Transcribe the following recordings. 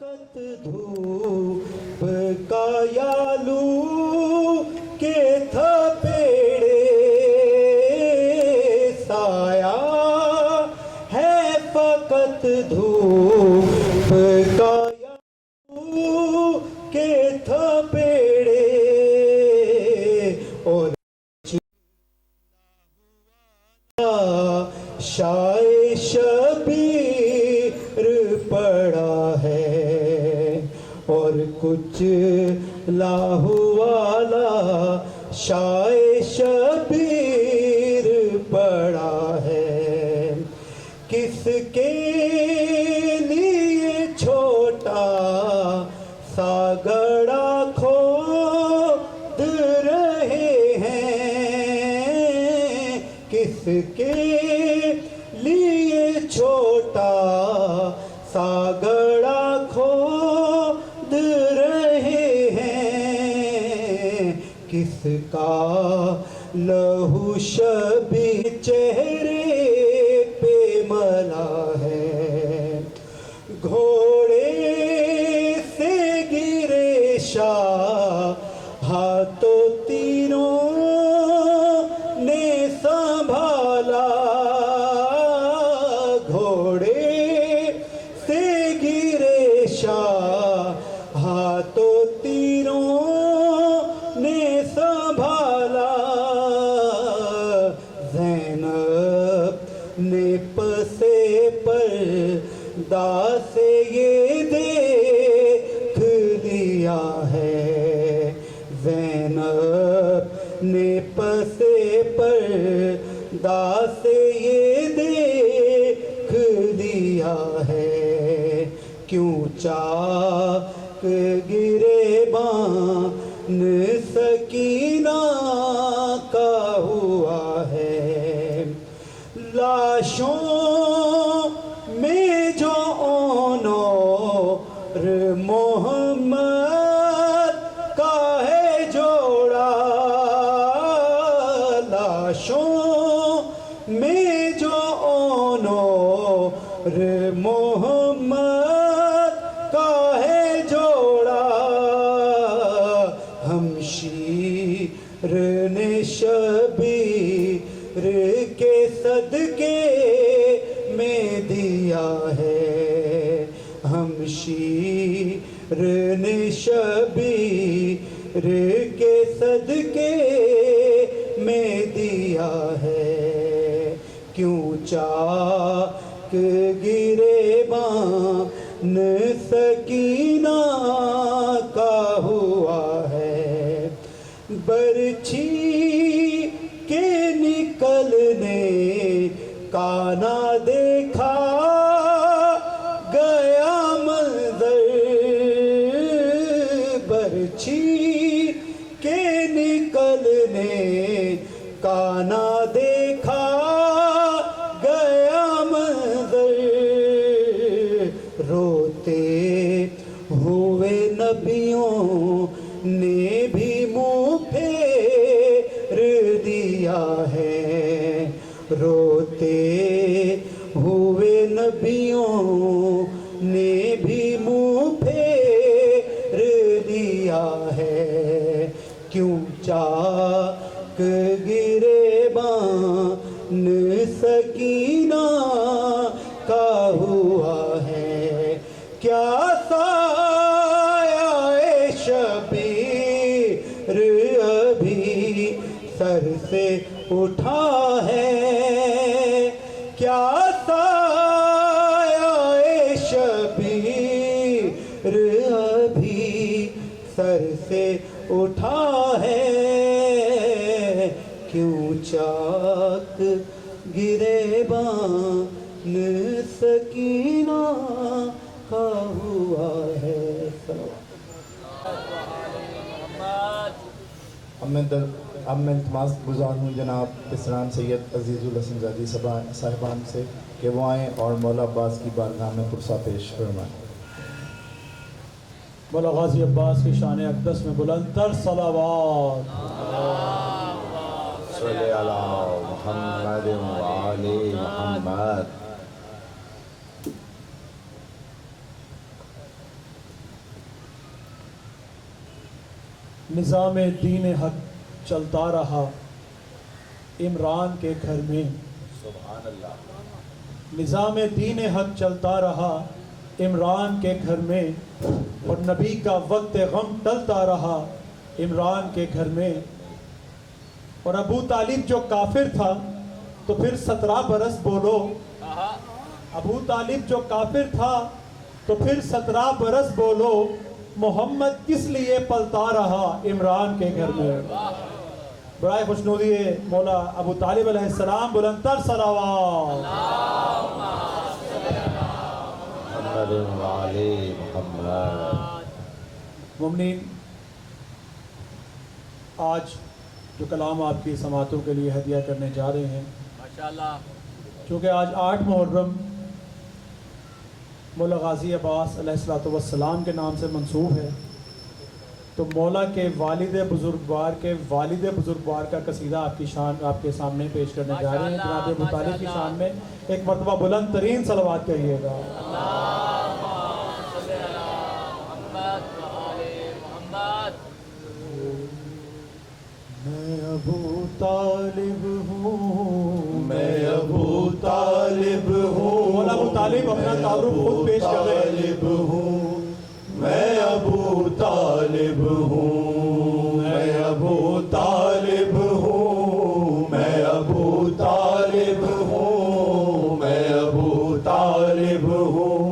فقط دھوپ کا یالو کے تھپیڑے سایہ ہے فقط دھوپ کا یالو کے تھپیڑے اور شائے شبیر پڑا ہے اور کچھ لاہو والا شائے شبیر پڑا ہے کس کے لیے چھوٹا سا گڑا کھود رہے ہیں کس کے لیے چھوٹا سا گڑا کھود رہے ہیں کس کا لہو شبی چہرے پہ ملا ہے گھوڑے سے گرے شاہ ہاتھوں تیروں نے سنبھالا گھوڑے سے گرے شاہ ہاتھوں تیروں نے سنبھالا زینب نے پسے پردہ سے یہ دیکھ لیا ہے زینب نے پسے پردہ سے یہ دیکھ لیا ہے کیوں چاک گریبان سکینہ کا ہوا ہے لاشوں میں جو اور محمد کا ہے جوڑا لاشوں میں جو اور محمد کا ہے جوڑا ہم شیرن شبیر کے صدقے میں دیا ہے ہم شیرن شبیر کے صدقے میں دیا ہے کیوں چاک گریبان سکینہ کا ہوا ہے برچھی کے نکلنے کا نہ دیکھا گیا منظر برچھی کے نکلنے کا نہ دیکھا گیا منظر روتے ہوئے نبیوں نے بھی منہ پھیر دیا ہے روتے ہوئے نبیوں نے بھی منہ پھیر دیا ہے کیوں چاک گریبان سکینہ کا ہوا ہے کیا سایہ شبیر ابھی سر سے اٹھا ہے کیا سایہ شبیر ابھی سر سے اٹھا ہے کیوں چاک گریبان سکینہ کا ہوا ہے اب میں التماس گزار ہوں جناب اسلام سید عزیز الحسن زادی صاحبان سے کہ وہ آئیں اور مولا عباس کی بارگاہ میں پرسہ پیش فرمائیں مولا غازی عباس کی شان اقدس میں بلند تر صلوات صلی اللہ محمد وآل محمد निज़ाम दीन हक चलता रहा इमरान के घर में, सुभान अल्लाह। निज़ाम दीन हक चलता रहा इमरान के घर में, और नबी का वक्त गम टलता रहा इमरान के घर में। और अबू तालिब जो काफिर था तो फिर 17 बरस बोलो, अबू तालिब जो काफिर था तो फिर 17 बरस बोलो, मोहम्मद किस लिए पलता रहा इमरान के घर में। बड़ाए खुशनुदी मौला अबू तालिब अलैहिस्सलाम, बुलंदतर सलावत। मुहम्मद व आले मुहम्मद। मुमिनीन, आज जो कलाम आपकी समातों के लिए हदिया करने जा रहे हैं, माशाअल्लाह, चूँकि आज 8 मुहर्रम मौला गाजी अब्बास अलैहिस्सलातु वस्सलाम के नाम से मंसूब है, तो मौला के वालिद बुजुर्गवार का कसीदा आपकी शान आपके सामने पेश करने जा रहे हैं। जनाब अबू तालिब की शान में एक मरतबा बुलंद तरीन सलवात कहिएगा। मैं अबू तालिब हूँ, मैं अबू तालिब हूँ, मौला अबू तालिब अपना तारुफ खुद पेश कर रहे हैं। तालिब हूँ, मैं अबू तालिब हूँ, मैं अबू तालिब हूँ, मैं अबू तालिब हूँ, मैं अबू तालिब हूँ,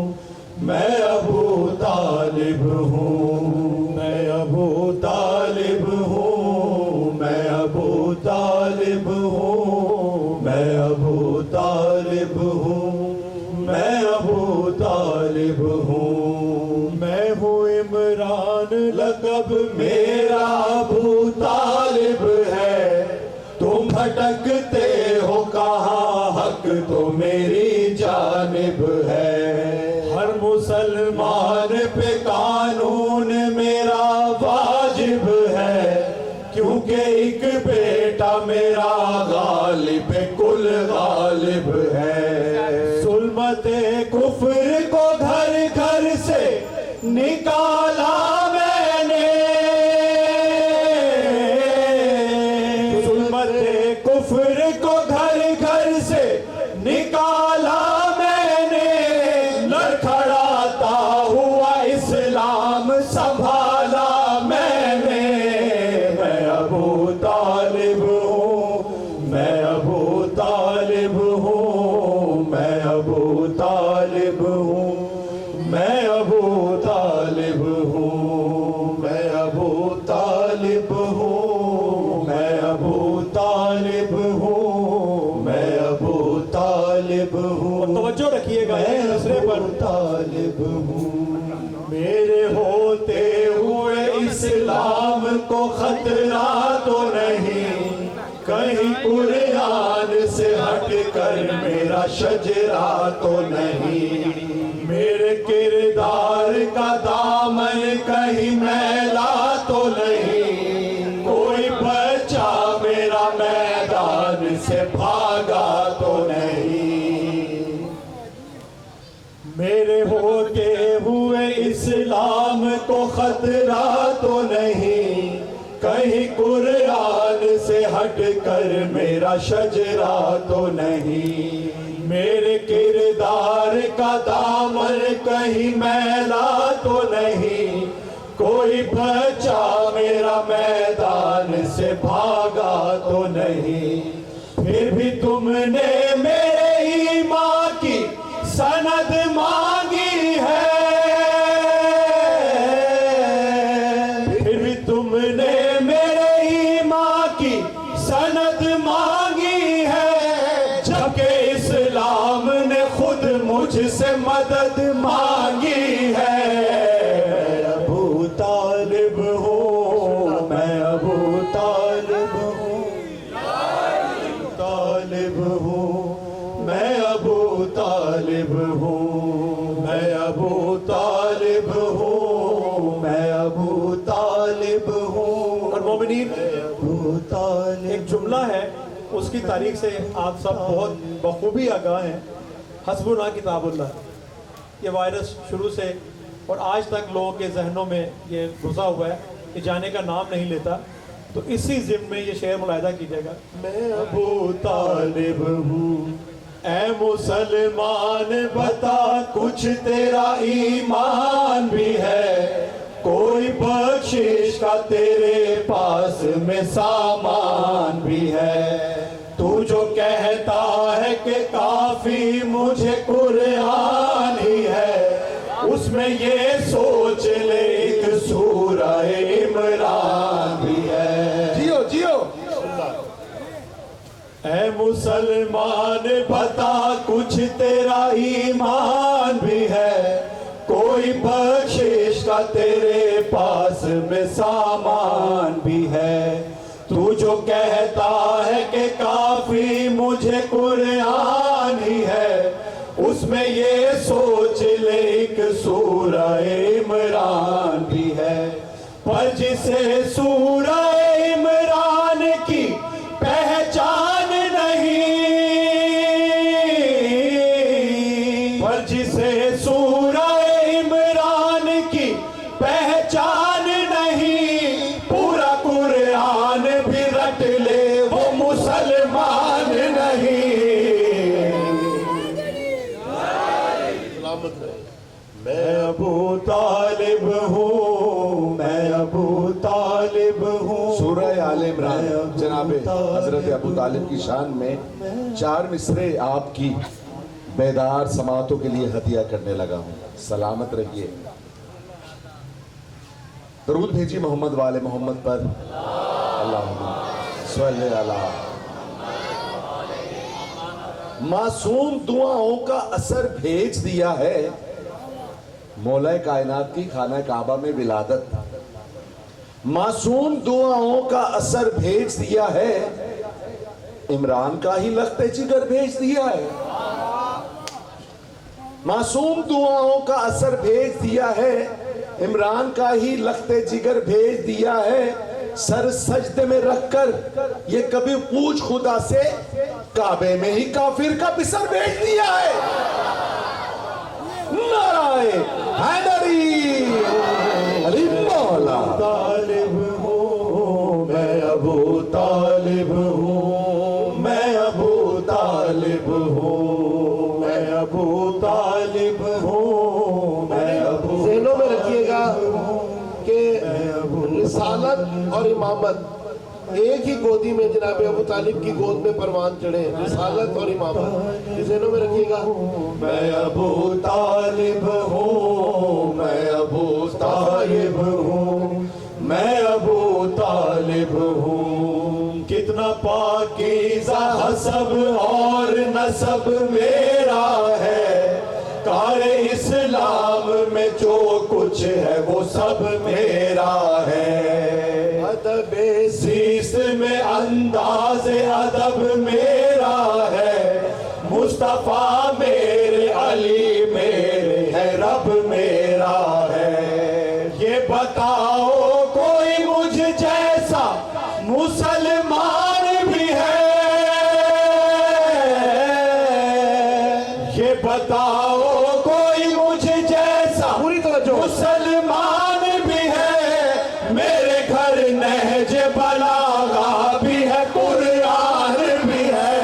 मैं अबू तालिब हूँ, मैं अबू तालिब हूँ, मैं अबू तालिब हूँ, मैं अबू तालिब हूँ, मैं अबू तालिब हूँ, मैं हूँ इमरान लक़ब मेरा अबू तालिब है। तुम भटकते हो कहाँ, हक तो मेरी जानिब है। हर मुसलमान पे कानून मेरा वाजिब है, क्योंकि एक बेटा मेरा गालिब कुल गालिब है। जुल्मते कुफ्र को घर घर से निकाला मैंने, जुल्मते कुफ्र को घर घर से निकाला मैंने। लड़खड़ाता हुआ इस्लाम संभाला मैंने। मैं अबू तालिब हूँ, मैं अबू तालिब हूँ, मैं अबू तालिब हूँ, मैं अबू तालिब हूँ, मैं अबू तालिब हूँ, मैं अबू तालिब हूँ, मैं अबू तालिब हूँ। तवज्जो रखिएगा एक दूसरे पर। तालिब हूँ, मेरे होते हुए इस्लाम को खतरा तो नहीं, कहीं कुरान से हट कर मेरा शजरा तो नहीं। मेरे किरदार का दामन कहीं मैला तो नहीं, कोई बच्चा मेरा मैदान से भागा तो नहीं। मेरे होते हुए इस्लाम को खतरा तो नहीं, कहीं कुरान से हट कर मेरा शजरा तो नहीं। मेरे किरदार का दामन कहीं मैला तो नहीं, कोई बच्चा मेरा मैदान से भागा तो नहीं। फिर भी तुमने मेरे ईमान की सनद मांगी है, फिर भी तुमने मेरे ईमान की सनद मांगी है। जबकि इस्लाम ने खुद मुझसे मदद मांगी है। अबू तालिब हूँ, मैं अबू तालिब हूँ, तालिब हूँ, मैं अबू तालिब हूँ, मैं अबू तालिब हूँ, मैं अबू तालिब हूँ। और मोमिनीन, अबू तालिब एक जुमला है, उसकी तारीख से आप सब बहुत बखूबी आगाह हैं। हस्बुना किताबुल्लाह, ये वायरस शुरू से और आज तक लोगों के जहनों में ये घुसा हुआ है یہ جانے کا نام نہیں لیتا. تو اسی ضمن میں یہ شعر ملاحظہ کیجیے گا. میں ابو طالب ہوں اے مسلمان بتا کچھ تیرا ایمان بھی ہے کوئی بخشش کا تیرے پاس میں سامان بھی ہے تو جو کہتا ہے کہ کافی مجھے قرآن ہی ہے اس میں یہ سوچ لے ایک سورہ عمران بھی ہے. جیو جیو. اے مسلمان بتا کچھ تیرا ایمان بھی ہے کوئی بخشش کا تیرے پاس میں سامان بھی ہے تو جو کہتا ہے کہ کافی مجھے قرآن ہی ہے اس میں یہ سوچ لے ایک سورہ عمران بھی ہے پر جسے سورہ عمران کی پہچان نہیں پر جسے سورہ عمران کی پہچان نہیں پورا قرآن بھی رٹ لے وہ مسلمان نہیں. میں ابو طالب ہوں میں ابو طالب ہوں. سورہ آل عمران جناب حضرت ابو طالب کی شان میں 4 مصرے آپ کی بیدار سماعتوں کے لیے ہدیہ کرنے لگا ہوں. سلامت رہیے. درود بھیجی محمد والے محمد پر. اللہم صلی علی. معصوم دعاؤں کا اثر بھیج دیا ہے مولا کائنات کی خانہ کعبہ میں ولادت. معصوم دعاؤں کا اثر بھیج دیا ہے عمران کا ہی لخت جگر بھیج دیا ہے. معصوم دعاؤں کا اثر بھیج دیا ہے عمران کا ہی لخت جگر بھیج دیا ہے. سر سجدے میں رکھ کر یہ کبھی پوچھ خدا سے کعبے میں ہی کافر کا بسر بھیج دیا ہے. نعرہ حیدری علی مولا. طالب ہوں میں ابو طالب ہوں میں ابو طالب ہوں میں ابو طالب ہوں میں ابو. ذہنوں میں رکھیے گا کہ رسالت اور امامت ایک ہی گودی میں جناب ابو طالب کی گود میں پروان چڑھے. رسالت اور امامت یہ ذہنوں میں رکھیے گا. میں ابو طالب ہوں میں ابو طالب ہوں میں ابو طالب ہوں. کتنا پاکیزہ حسب اور نسب میرا ہے کار اسلام میں جو کچھ ہے وہ سب میرا ہے. ادب سیس میں انداز ادب میرا ہے مصطفیٰ میرے علی میرے ہے رب میرا ہے. یہ بتاؤ کوئی مجھ جیسا مسلمان بھی ہے یہ بتاؤ کوئی مجھ جیسا پوری توجہ. مسلمان بھی ہے میرے گھر نہج بلاغہ بھی ہے قرآن بھی ہے.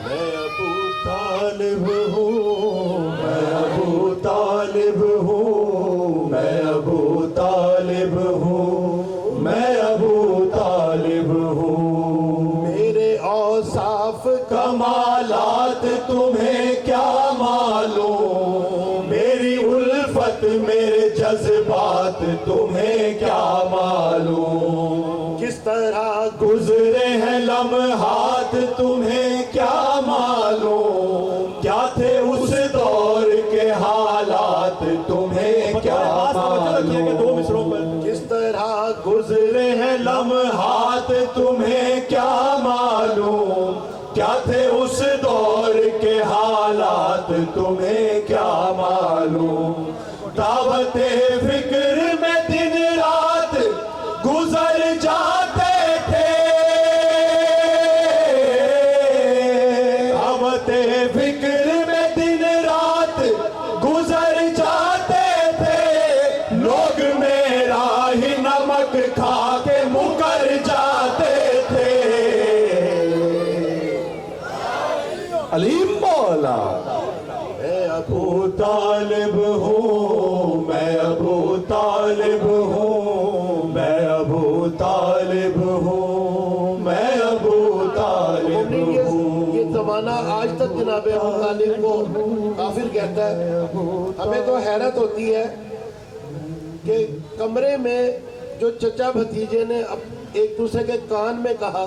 میں ابو طالب ہوں میں ابو طالب ہوں میں ابو طالب ہوں میں ابو طالب ہوں. میرے اوصاف کمالات تمہیں کیا معلوم میری الفت میرے جذبات تمہیں کیا معلوم. کس طرح گزرے ہیں لمحات تمہیں کیا معلوم کیا تھے اس دور کے حالات تمہیں کیا معلوم. کس طرح گزرے ہیں لمحات تمہیں کیا معلوم کیا تھے اس دور کے حالات تمہیں کیا معلوم. دعوت فکر میں دن رات گزر جاتے تھے खाक खा के मुकर जाते थे। अलीम मौला मैं अबू अबू तालिब हूँ, मैं अबू तालिब हूँ, मैं अबू तालिब हूँ, मैं अबू तालिब हूँ। ये जमाना आज तक जनाब अबू तालिब को काफिर कहता है। हमें तो हैरत होती है कि कमरे में जो चचा भतीजे ने एक दूसरे के कान में कहा,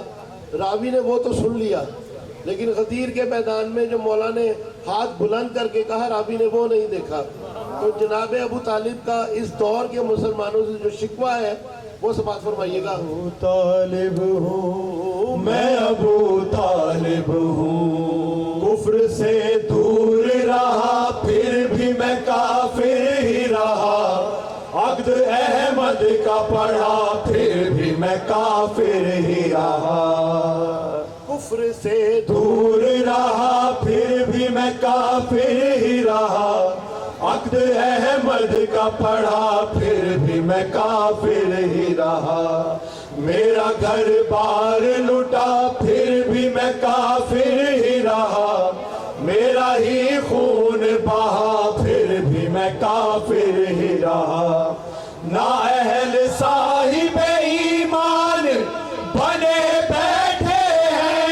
रावी ने वो तो सुन लिया, लेकिन गदीर के मैदान में जो मौला ने हाथ बुलंद करके कहा, रावी ने वो नहीं देखा। तो जनाब अबू तालिब का इस दौर के मुसलमानों से जो शिकवा है वो समाप्त फरमाइएगा। अबू तालिब हूँ, मैं अबू तालिब हूँ। कुफ्र से दूर रहा फिर भी मैं काफिर ही रहा। अब्द अहमद का पढ़ा फिर भी मैं काफिर ही रहा। कुफ्र से दूर रहा फिर भी मैं काफिर ही रहा। अब्द अहमद का पढ़ा फिर भी मैं काफिर ही रहा। मेरा घर बार लुटा फिर भी मैं काफिर ही रहा। मेरा ही खून बहा फिर भी मैं काफिर ही रहा। ना अहल साहिब ईमान बने बैठे हैं,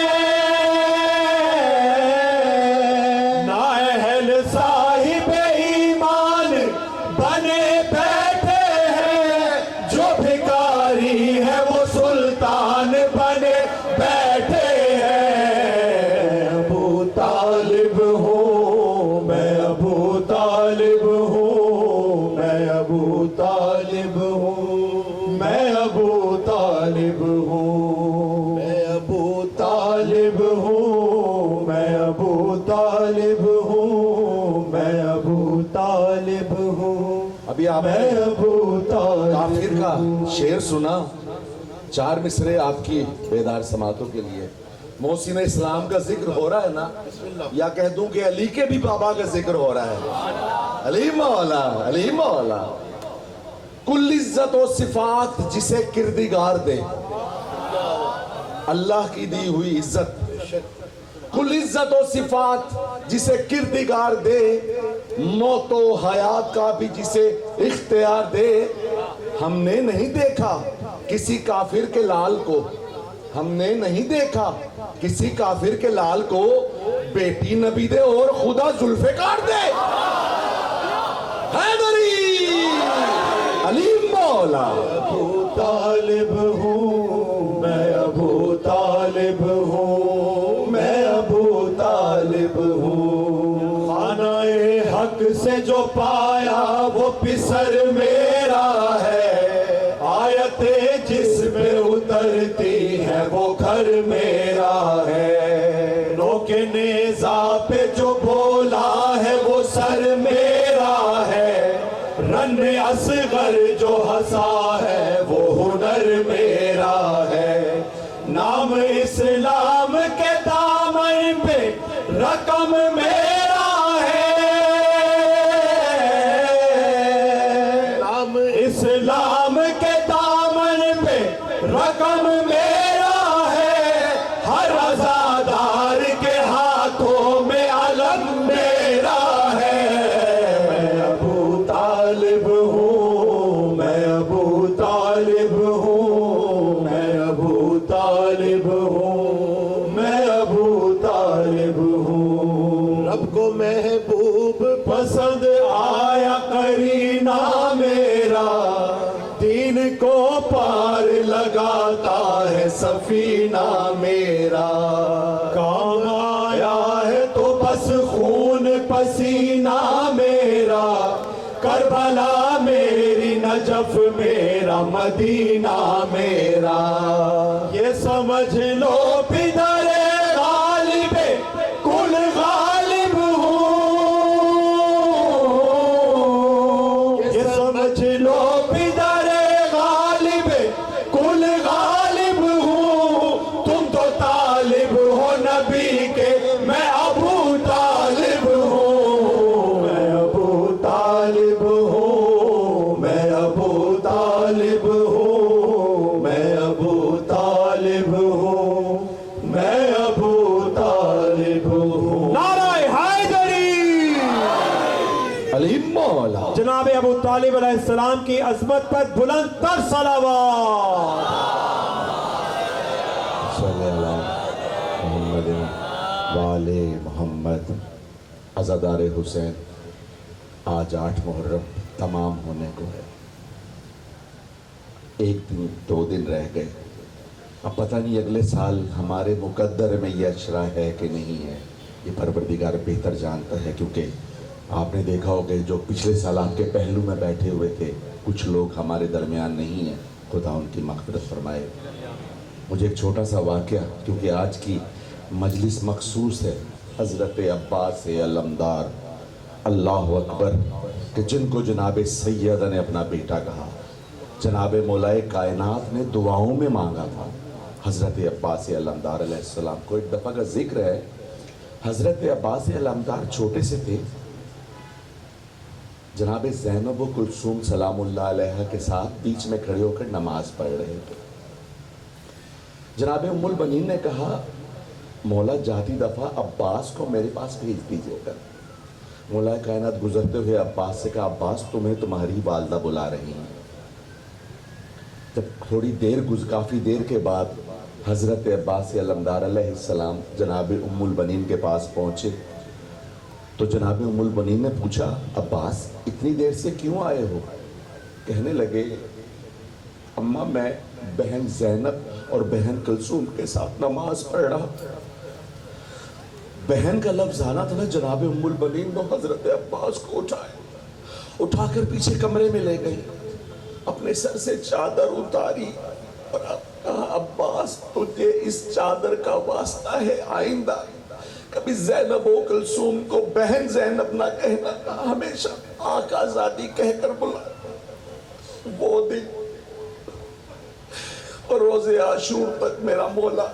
ना अहल साहिब ईमान बने बैठे हैं। जो भिखारी है वो सुल्तान बने बैठे हैं। अबू तालिब हूँ, मैं अबू तालिब हूँ, मैं अबू तालिब हूँ, मैं अबू तालिब हूँ, मैं अबू तालिब हूँ, मैं अबू तालिब हूँ, मैं अबू तालिब हूँ। अभी मैं आपने अबू तालिब काफिर का शेर सुना, 4 मिसरे आपकी बेदार समातों के लिए। मोहसिन इस्लाम का जिक्र हो रहा है ना, या कह दूं कि अली के भी बाबा का जिक्र हो रहा है। अली मौला, अली मौला। कुल इज्जत और सिफात जिसे किरदिगार दे, अल्लाह की दी हुई इज्जत। कुल इज्जत और सिफात जिसे किरदिगार दे, मौत व हयात का भी जिसे इख्तियार दे। हमने नहीं देखा किसी काफिर के लाल को, हमने नहीं देखा किसी काफिर के लाल को। बेटी नबी दे और खुदा जुल्फिकार दे। हैदरी अली मौला। अबू तालिब हूँ, मैं अबू तालिब हूँ, मैं अबू तालिब हूँ। खाना-ए हक से जो पाया वो पिसर मेरा है। आयते जिसमें उतरती है वो घर मेरा है। रोके नेज़ा पे जो बोला है वो सर मेरा है। रन असगर जो हंसा है वो हुनर मेरा है। नाम इस्लाम के दामन पे रकम मेरा है। नाम इस्लाम के दामन पे रकम मेरा है। हर आजादार के हाथों में अलम मेरा है। मैं अबू तालिब हूँ, मैं अबू तालिब हूँ, मैं अबू तालिब हूँ, मैं अबू तालिब हूँ। रब को महबूब पसंद आया करीना मेरा। दीन को पार लगाता है सफीना मेरा। काम आया है तो बस खून पसीना मेरा। करबला मेरी नजफ मेरा मदीना मेरा। ये समझ लो बिदरे गालिबे कुल गालिब हूँ। ये समझ लो बिदरे गालिबे कुल गालिब हूँ। तुम तो तालिब हो नबी के, मैं अबू तालिब हूँ। मैं अबू तालिब हूँ, मैं अबू तालिब हूँ, तालिब अलैहिस्सलाम की अजमत पर बुलंद तर सलावत। मोहम्मद वाले मोहम्मद। अज़ादार हुसैन, आज 8 मुहर्रम तमाम होने को है। एक दिन 2 दिन रह गए। अब पता नहीं अगले साल हमारे मुकद्दर में ये अशरा है कि नहीं है, ये परवरदिगार बेहतर जानता है। क्योंकि आपने देखा होगा जो पिछले साल आपके पहलू में बैठे हुए थे, कुछ लोग हमारे दरमियान नहीं हैं, खुदा उनकी मग़फ़िरत फरमाए। मुझे एक छोटा सा वाक़या, क्योंकि आज की मजलिस मखसूस है हज़रत अब्बास अलमदार अल्लाह अकबर कि जिनको जनाब सैयद ने अपना बेटा कहा, जनाब मौलाए कायनात ने दुआओं में मांगा था हज़रत अब्बास अलमदार अलैहिस्सलाम को। एक दफ़ा का जिक्र है, हज़रत अब्बास अलमदार छोटे से थे, जनाब ज़ैनब व कुलसूम सलामुल्लाह अलैहा के साथ बीच में खड़े होकर नमाज पढ़ रहे थे। जनाब उम्मुल बनीन ने कहा, मौला जाती दफ़ा अब्बास को मेरे पास भेज दीजिएगा। मौला कायनात गुजरते हुए अब्बास से कहा, अब्बास तुम्हें तुम्हारी वालदा बुला रही हैं। जब थोड़ी देर काफ़ी देर के बाद हज़रत अब्बास अलमदार अलैहिस्सलाम जनाब उम्मुल बनीन के पास पहुँचे तो जनाब उम्मुल बनीन ने पूछा, अब्बास इतनी देर से क्यों आए हो? कहने लगे, अम्मा मैं बहन ज़ैनब और बहन कुलसूम के साथ नमाज पढ़ रहा था। बहन का लफ्ज़ आना था ना, जनाब उम्मुल बनीन ने हज़रत अब्बास को उठाकर पीछे कमरे में ले गए, अपने सर से चादर उतारी और कहा, अब्बास तुझे इस चादर का वास्ता है, आइंदा कभी ज़ैनब व कुलसूम को बहन ज़ैनब ना कहना, हमेशा आकाज़ादी कहकर बुला। वो दिन और रोज़े आशूर तक मेरा मौला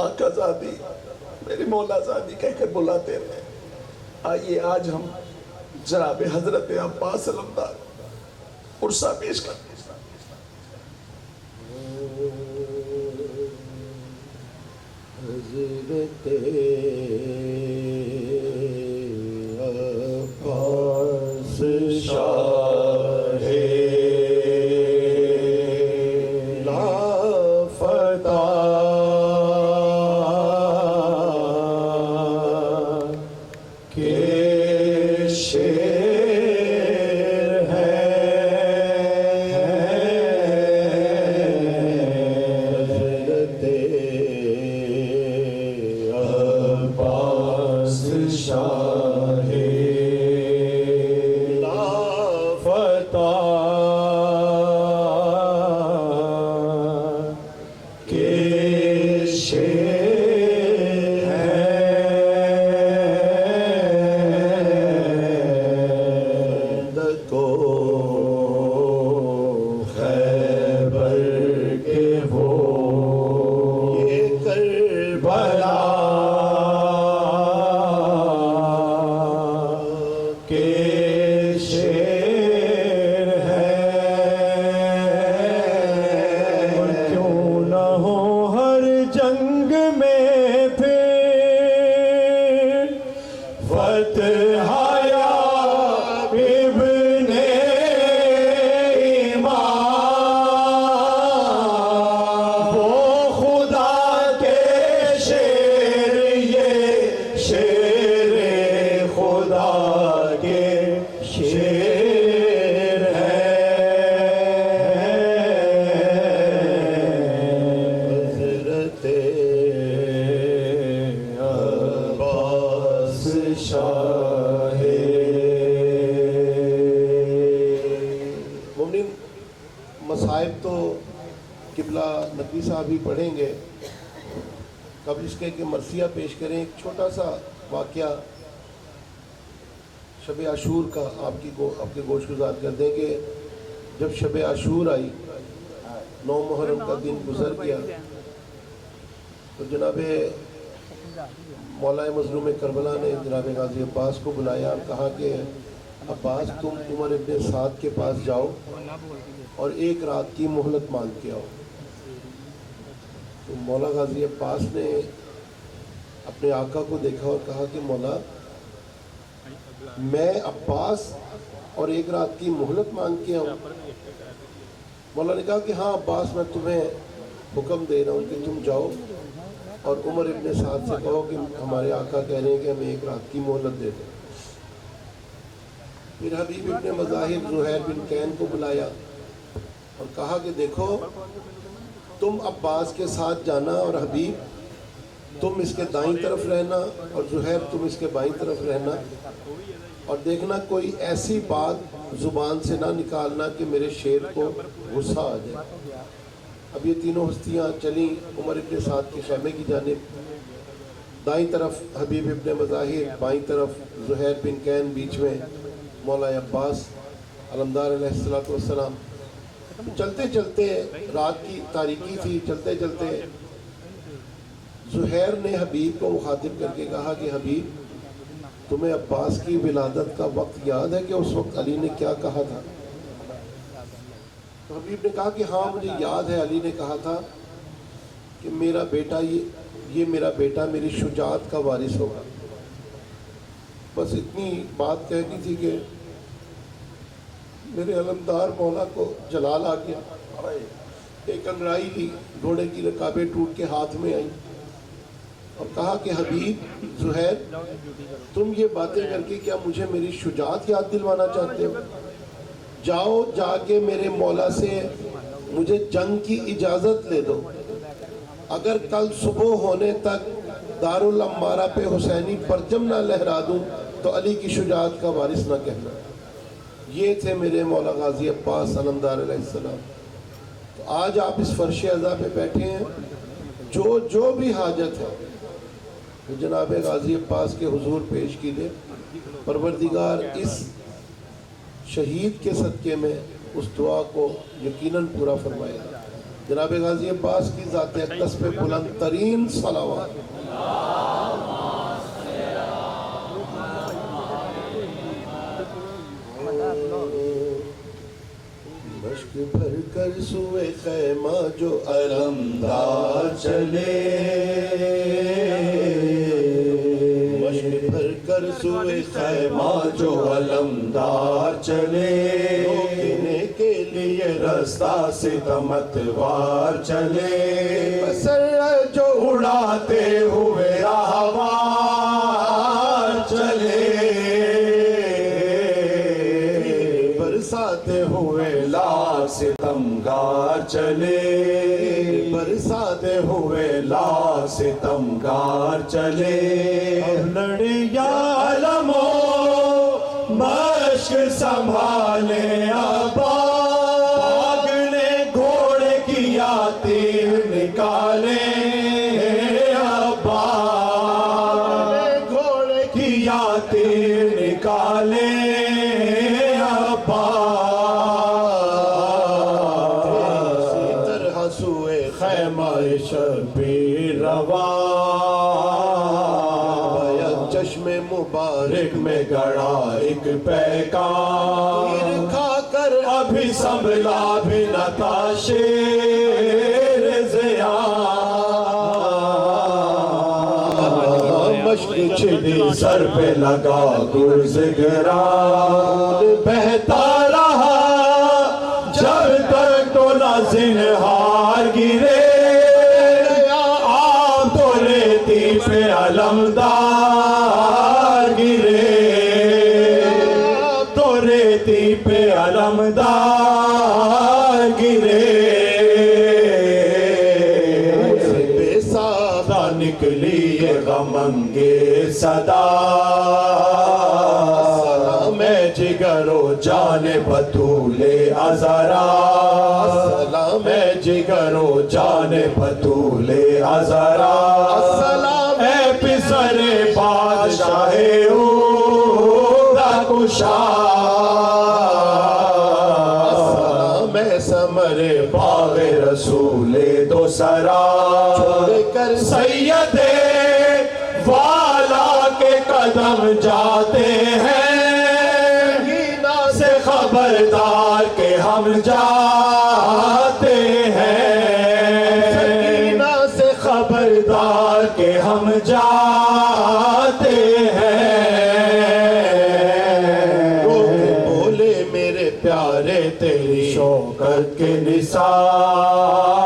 आकाज़ादी, मेरी मौलाज़ादी कहकर बुलाते रहे। आइए आज हम जनाब हज़रत अब्बास अलमदार उर्सा पेश करते हैं। हज़रत अब्बास शाहे लाफ़ता के शेर हैं। हज़रत अब्बास शाहे लाफ़ता के शेर हैं। को खैबर के वो ये करबला के शेर हैं। क्यों न हो हर जंग में फिर फतह या इब्ने इमाम, वो खुदा के शेर, ये शेर खुदा के शेर हैं। हज़रत अब्बास शाहे। मुमनिन मसाइब तो किबला नबी साहब ही पढ़ेंगे, कब इसके कि मरसिया पेश करें। एक छोटा सा वाक़या शब आशूर का आपके गोश गुजार कर देंगे। जब शब आशूर आई, 9 मुहर्रम का दिन गुजर गया, तो जनाब मौलाए मज़लूम करबला ने जनाब गाजी अब्बास को बुलाया और कहा कि अब्बास तुम उमर इब्ने साद के पास जाओ और 1 रात की मोहलत मांग के आओ। तो मौला गाजी अब्बास ने अपने आका को देखा और कहा कि मौला میں عباس اور ایک رات کی مہلت مانگ کے آؤں؟ مولا نے کہا کہ ہاں عباس، میں تمہیں حکم دے رہا ہوں کہ تم جاؤ اور عمر ابن سعد سے کہو کہ ہمارے آقا کہہ رہے ہیں کہ ہمیں ایک رات کی مہلت دے دیں۔ پھر حبیب ابن مظاہر زہیر بن کین کو بلایا اور کہا کہ دیکھو، تم عباس کے ساتھ جانا اور حبیب تم اس کے دائیں طرف رہنا اور زہیر تم اس کے بائیں طرف رہنا، اور دیکھنا کوئی ایسی بات زبان سے نہ نکالنا کہ میرے شیر کو غصہ آ جائے۔ اب یہ تینوں ہستیاں چلیں عمر ابن سعد کے خیمے کی جانب، دائیں طرف حبیب ابن مظاہر، بائیں طرف زہیر بن کین، بیچ میں مولا عباس علمدار علیہ السلام۔ چلتے چلتے، رات کی تاریکی تھی، چلتے چلتے زہیر نے حبیب کو مخاطب کر کے کہا کہ حبیب، تمہیں عباس کی ولادت کا وقت یاد ہے کہ اس وقت علی نے کیا کہا تھا؟ تو حبیب نے کہا کہ ہاں مجھے یاد ہے، علی نے کہا تھا کہ میرا بیٹا یہ میرا بیٹا میری شجاعت کا وارث ہوگا۔ بس اتنی بات کہنی تھی کہ میرے علمدار مولا کو جلال آ گیا، ایک انگڑائی لی، گھوڑے کی رکابیں ٹوٹ کے ہاتھ میں آئیں اور کہا کہ حبیب، زہیر، تم یہ باتیں کر کے کیا مجھے میری شجاعت یاد دلوانا چاہتے ہو؟ جاؤ، جا کے میرے مولا سے مجھے جنگ کی اجازت لے دو، اگر کل صبح ہونے تک دارالعمارہ پہ حسینی پرچم نہ لہرا دوں تو علی کی شجاعت کا وارث نہ کہنا۔ یہ تھے میرے مولا غازی عباس علمدار علیہ السلام۔ تو آج آپ اس فرش عزا پہ بیٹھے ہیں، جو بھی حاجت ہے جناب غازی عباس کے حضور پیش کیجئے۔ پروردگار اس شہید کے صدقے میں اس دعا کو یقیناً پورا فرمائے گا۔ جناب غازی عباس کی ذات اقدس پہ بلند ترین صلوات۔ مشک بھر کر سوئے خیمہ جو علمدار چلے، مشک بھر کر سوئے خیمہ جو علمدار چلے، روکنے کے لیے رستہ ستمتوار چلے، مسرت جو اڑاتے ہوئے راہوار چلے، برساتے ہوئے لاکھ ستمگار چلے، برساتے ہوئے لاکھ ستمگار چلے، لڑے یا علمو مشک سنبھالے عباس، نے گھوڑے کیا تیر نکالے عباس، گھوڑے کیا تیر نکالے عباس، اسی طرح سوئے خیمہ شبیر روا، چشم مبارک میں گڑا ایک پیکان، تیر کھا کر ابھی سنبھلا بھی نہ تھا شیر زیان، مشک چھڑی سر پہ لگا گرز گران، بہتا رہا جب تک تو نہ زنہار گرے، آپ تو ریتی پہ علمدار گرے، تو ریتی پہ علمدار گرے، بے سادہ نکلی یہ غم انگیز صدا، سلام جگر و جان بطول عذرا، سلام جگر و جان بطول عذرا، سلام اے پسر بادشاہ اودا کشا، سلام اے ثمر باغ رسول دو سرا، چھوڑ کر سید والا کے قدم جاتے ہیں، سے خبردار کہ ہم جاتے ہیں، سکینہ سے خبردار کہ ہم جاتے ہیں، نثار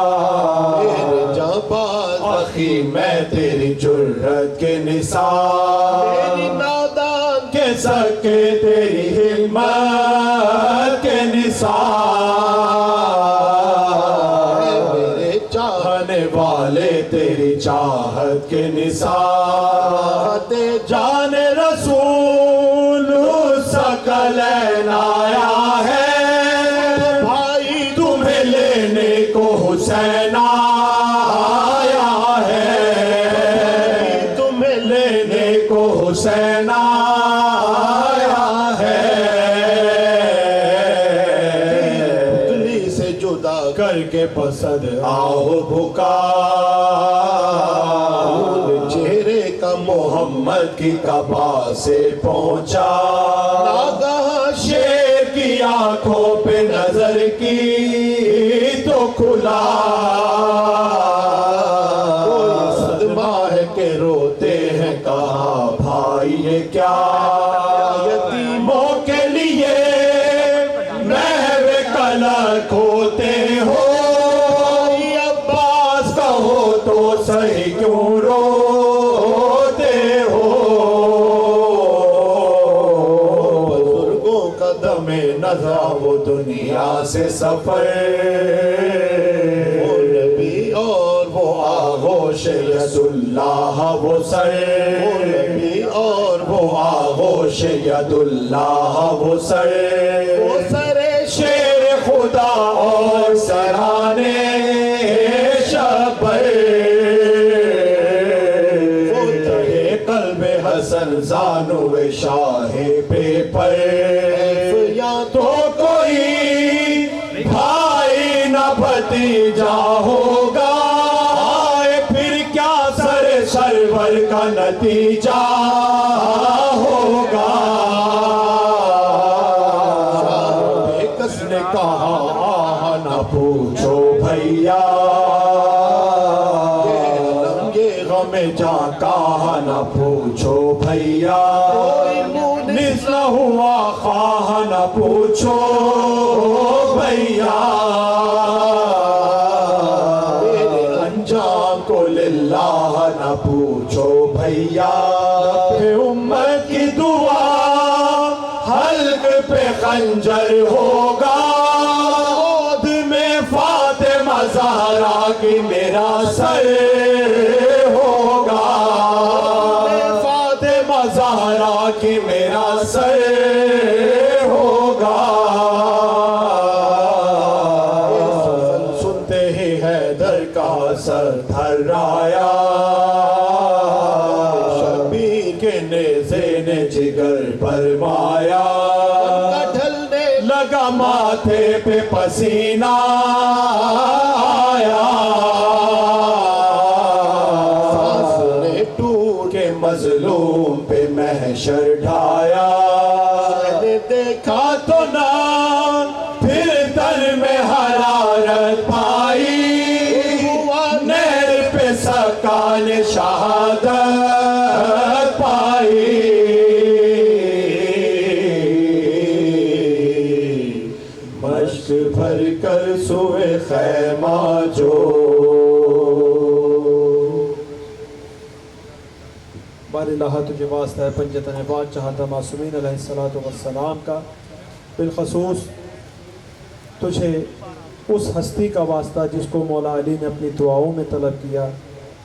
میرے جانباز آخی میں تیری جرت کے نثار میری نادان کے سکے تیری ہمت کے نثار میرے چاہنے والے تیری چاہت کے نثار جان رسول سکلین آیا ہے بھائی تمہیں لینے کو حسین آیا ہے تمہیں لینے کو حسین آیا ہے پتلی سے جدا کر کے پسند آؤ بھکار چہرے کا محمد کی قبا سے پہنچا ناگہاں شیر کی آنکھوں پہ نظر کی تو کھلا صدمہ ہے کہ روتے ہیں کہاں بھائی یہ کیا یتیموں کے لیے محو کلک ہوتے ہو عباس کہو تو صحیح کیوں روتے ہو بزرگوں کا دم نظر وہ دنیا سے سفر وہ نبی اور وہ آغوش یس اللہ وہ سر وہ نبی اور وہ آغوش ید اللہ وہ سر شیر خدا اور سرانے شبر وہ تہے قلب حسن زانو شاہ پہ پر یا تو کوئی بھائی نہ بھتیجا ہوگا پھر کیا سر سرور کا نتیجہ ہوگا کس نے کہا نہ پوچھو بھیا یہ غم جاں کہا نہ پوچھو بھیا نزل ہوا خواہ نہ پوچھو بھیا انجام کو للہ نہ پوچھو بھیا امت کی دعا حلق پہ خنجر ہوگا عود میں فاطمہ زہرا کی میرا سر ہوگا فاطمہ زہرا کی میرا سر ہوگا سنتے ہی حیدر کا سر تھرایا شبیر کے نیزے نے جگر برمایا لگا ماتھے پہ پسینہ آیا سانس نے ٹوٹ کے مظلوم پہ محشر ڈھایا نے دیکھا تو نہ پھر تن میں حرارت پائی نہر پہ سکان شہادت پائی مشک بھر کر سوئے خیمہ جو بار الہ تجھے واسطہ ہے پنجتن پاک چاہتا معصومین علیہ السلام کا بالخصوص تجھے اس ہستی کا واسطہ جس کو مولا علی نے اپنی دعاؤں میں طلب کیا،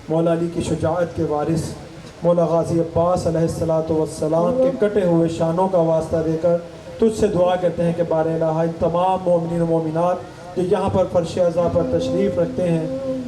مولا علی کی شجاعت کے وارث مولا غازی عباس علیہ السلام کے کٹے ہوئے شانوں کا واسطہ دے کر تجھ سے دعا کرتے ہیں کہ بار الہ ان تمام مومنین و مومنات جو یہاں پر فرش عزا پر تشریف رکھتے ہیں،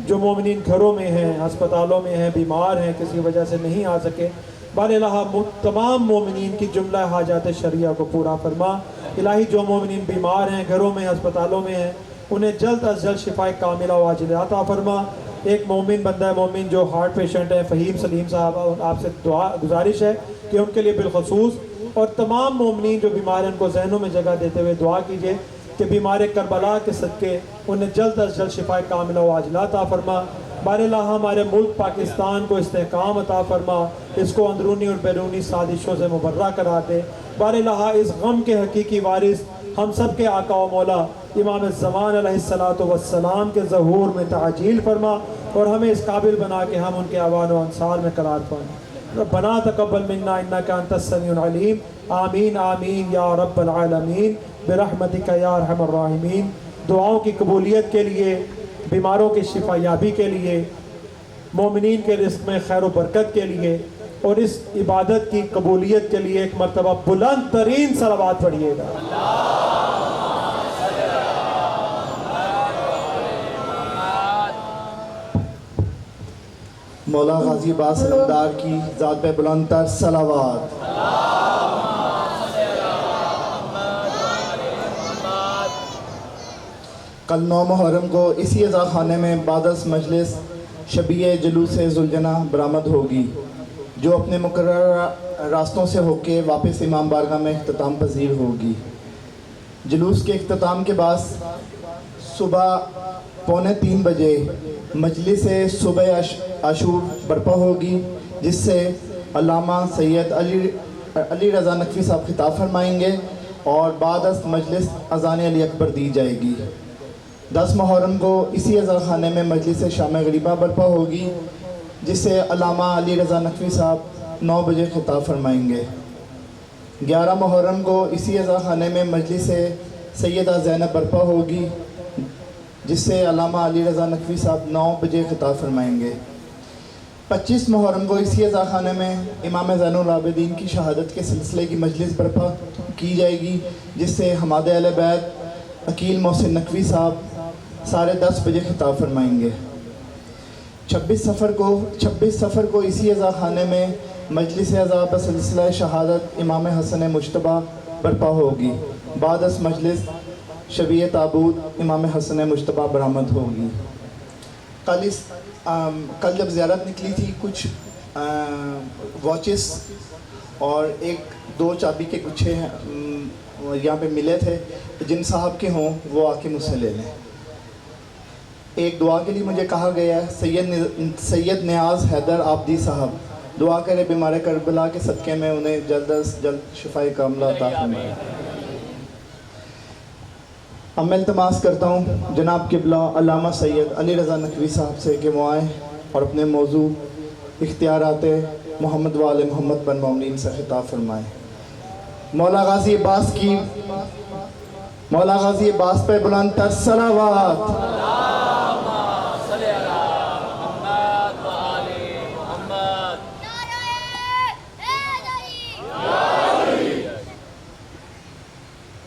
جو مومنین گھروں میں ہیں، ہسپتالوں میں ہیں، بیمار ہیں، کسی وجہ سے نہیں آ سکے، بار الہ تمام مومنین کی جملہ حاجات شرعیہ کو پورا فرما۔ الہی جو مومنین بیمار ہیں، گھروں میں، ہسپتالوں میں ہیں، انہیں جلد از جلد شفا کاملہ و عاجلہ عطا فرما۔ ایک مومن بندہ مومن جو ہارٹ پیشنٹ ہے فہیم سلیم صاحب، آپ سے دعا گزارش ہے کہ ان کے لیے بالخصوص اور تمام مومنین جو بیمار ہیں ان کو ذہنوں میں جگہ دیتے ہوئے دعا کیجئے کہ بیمار کربلا کے صدقے انہیں جلد از جلد شفا کاملہ و عاجلہ عطا فرما۔ بار الہ ہمارے ملک پاکستان کو استحکام عطا فرما، اس کو اندرونی اور بیرونی سازشوں سے مبرہ کرا دے۔ بار الہ اس غم کے حقیقی وارث ہم سب کے آقا و مولا इमाम ज़मान अलैहिस्सलातु वस्सलाम के ज़हूर में ताजील फरमा और हमें इस काबिल बना के हम उनके आवान व अंसार में करार पाएँ। रब्बना तक़ब्बल मिन्ना इन्नका अंतस समीउल अलीम। आमीन आमीन या रब्बल आलमीन बिरहमतिका या अरहमर राहिमीन। दुआओं की कबूलियत के लिए, बीमारों की शिफा याबी के लिए, मोमिनीन के रिज़्क़ में खैर व बरकत के लिए और इस इबादत की कबूलियत के लिए एक मरतबा बुलंद तरीन सलावत पढ़िएगा। मौला गाजी अब्बास अलमदार की ज़ात पे बुलंद तर सलावत। कल 9 मुहर्रम को इसी अज़ा खाने में बादस मजलिस शबीए जुलूस जुलजना बरामद होगी, जो अपने मुकर्रर रास्तों से होके वापस इमाम बारगाह में इख्तिताम पजीर होगी। जुलूस के इख्तिताम के बाद सुबह 2:45 बजे मजलिस सुबह आशूर बर्पा होगी, जिससे अल्लामा सैयद अली रज़ा नकवी साहब खिताब फरमाएंगे और बाद अज़ मजलिस अज़ान अली अकबर दी जाएगी। 10 मुहर्रम को इसी अज़ा खाने में मजलिस शाम गरीबा बर्पा होगी, जिससे अल्लामा अली रज़ा नकवी साहब 9 बजे खिताब फरमाएंगे। 11 मुहर्रम को इसी अज़ा खाने में मजलिस सैयदा ज़ैनब बर्पा होगी, जिससे अल्लामा अली रज़ा नकवी साहब 9 बजे खिताब फरमाएंगे। 25 मुहर्रम को इसी अज़ा खाने में इमाम ज़ैनुल आबिदीन की शहादत के सिलसिले की मजलिस बर्पा की जाएगी, जिससे हमाद अहले बैत अकील मोहसिन नकवी साहब 10:30 बजे खिताब फरमाएंगे। 26 सफ़र को इसी अज़ा खाने में मजलिस अज़ा बसिलसिला शहादत इमाम हसन मुज्तबा बर्पा होगी। बाद अज़ मजलिस शबीए ताबूत इमाम हसन मुज्तबा बरामद होगी। कल जब ज़ियारत निकली थी, कुछ वॉचेस और 1-2 चाबी के गुच्छे यहाँ पे मिले थे, जिन साहब के हों वो आके मुझसे ले लें। एक दुआ के लिए मुझे कहा गया है, सैयद नियाज़ हैदर आबदी साहब दुआ करे बीमार करबला के सदक़े में उन्हें जल्द अज़ जल्द शिफाए कामिला अता फरमाए। अब मैं इल्तिमास करता हूँ जनाब क़िबला अल्लामा सैयद अली रज़ा नकवी साहब से कि वो आएँ और अपने मौजू इख्तियाराते मोहम्मद वाले मोहम्मद बन मौमीन से खिताब फरमाएँ। मौला गाजी अब्बास पे बुलंद तर सलावत।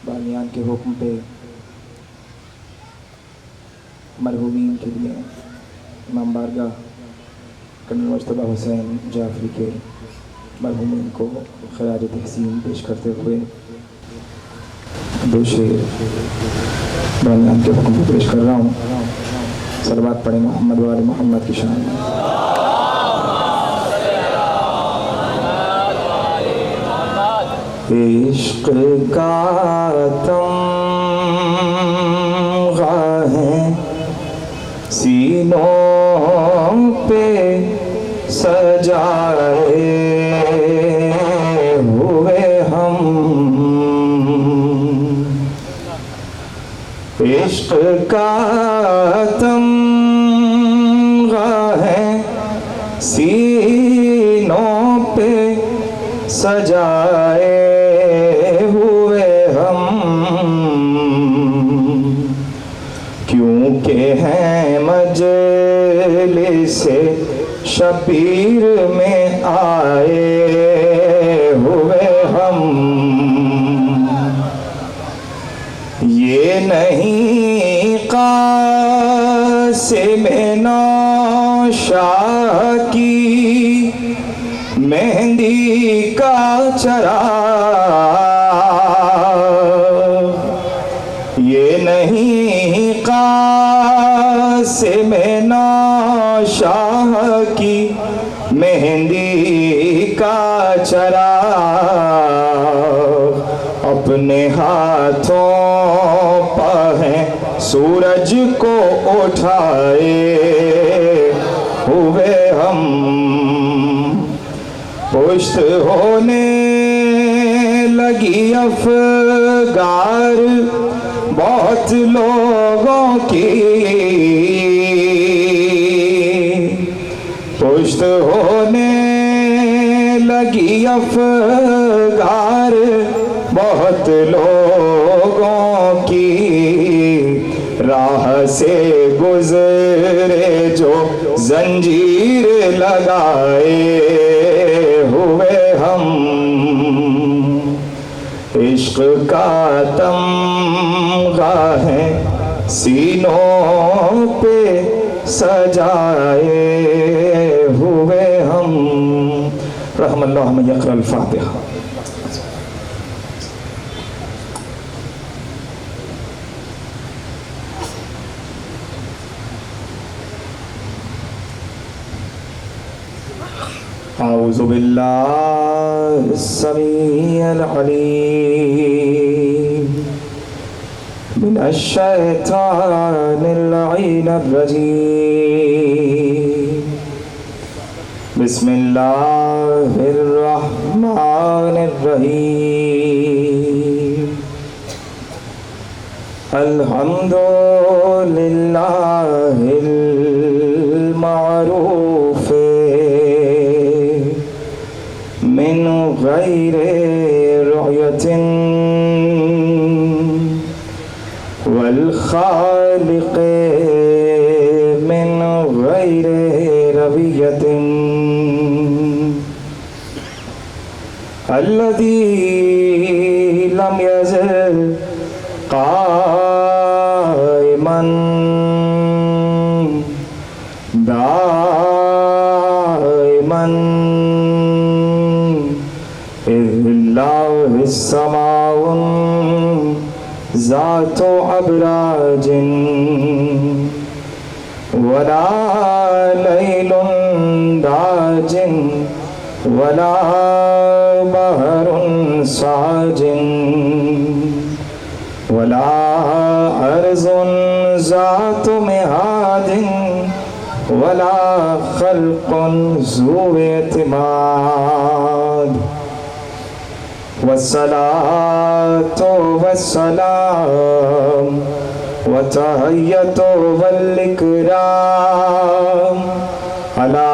बानियान के हुक्म पे मरहूमीन के लिए इमाम बारगाह कर्नल मुज्तबा हुसैन जाफरी के मरहूमीन को खराज तहसीन पेश करते हुए दो शेर बानियान के हुक्म पे पेश कर रहा हूँ। सलवात पढ़े मोहम्मद वाले मोहम्मद की शान में। इश्क़ का तमगा है सीनों पे सजाए हुए हम, इश्क़ का तमगा है सीनों पे सजाए क्योंकि हैं मजलिसे शबीर में आए हुए हम। ये नहीं क़ासिम नौशाह की मेहंदी का चराग़, ये नहीं क़ासिम नौशाह की मेहंदी का चराग़, अपने हाथों पर है सूरज को उठाए हुए हम। पुष्ट होने लगी अफ़गार بہت لوگوں کی پشت ہونے لگی افگار، بہت لوگوں کی راہ سے گزرے جو زنجیر لگائے ہوئے ہم، عشق کا تمغہ ہے سینوں پہ سجائے ہوئے ہم۔ رحم اللہ من یقرأ الفاتحہ۔ اعوذ باللہ السمیع العلیم من الشیطان اللعین الرجیم، بسم اللہ الرحمن الرحیم، الحمد للہ المعروف من غیر رعیت والخالق من غیر رویت، الذی لم یزل قائما دائما لله السماء ذات ابراج ولا ليل داج ولا بحر ساج ولا ارض ذات مهاد ولا خلق ذو اعتماد، والصلاة والسلام والتحية والإكرام على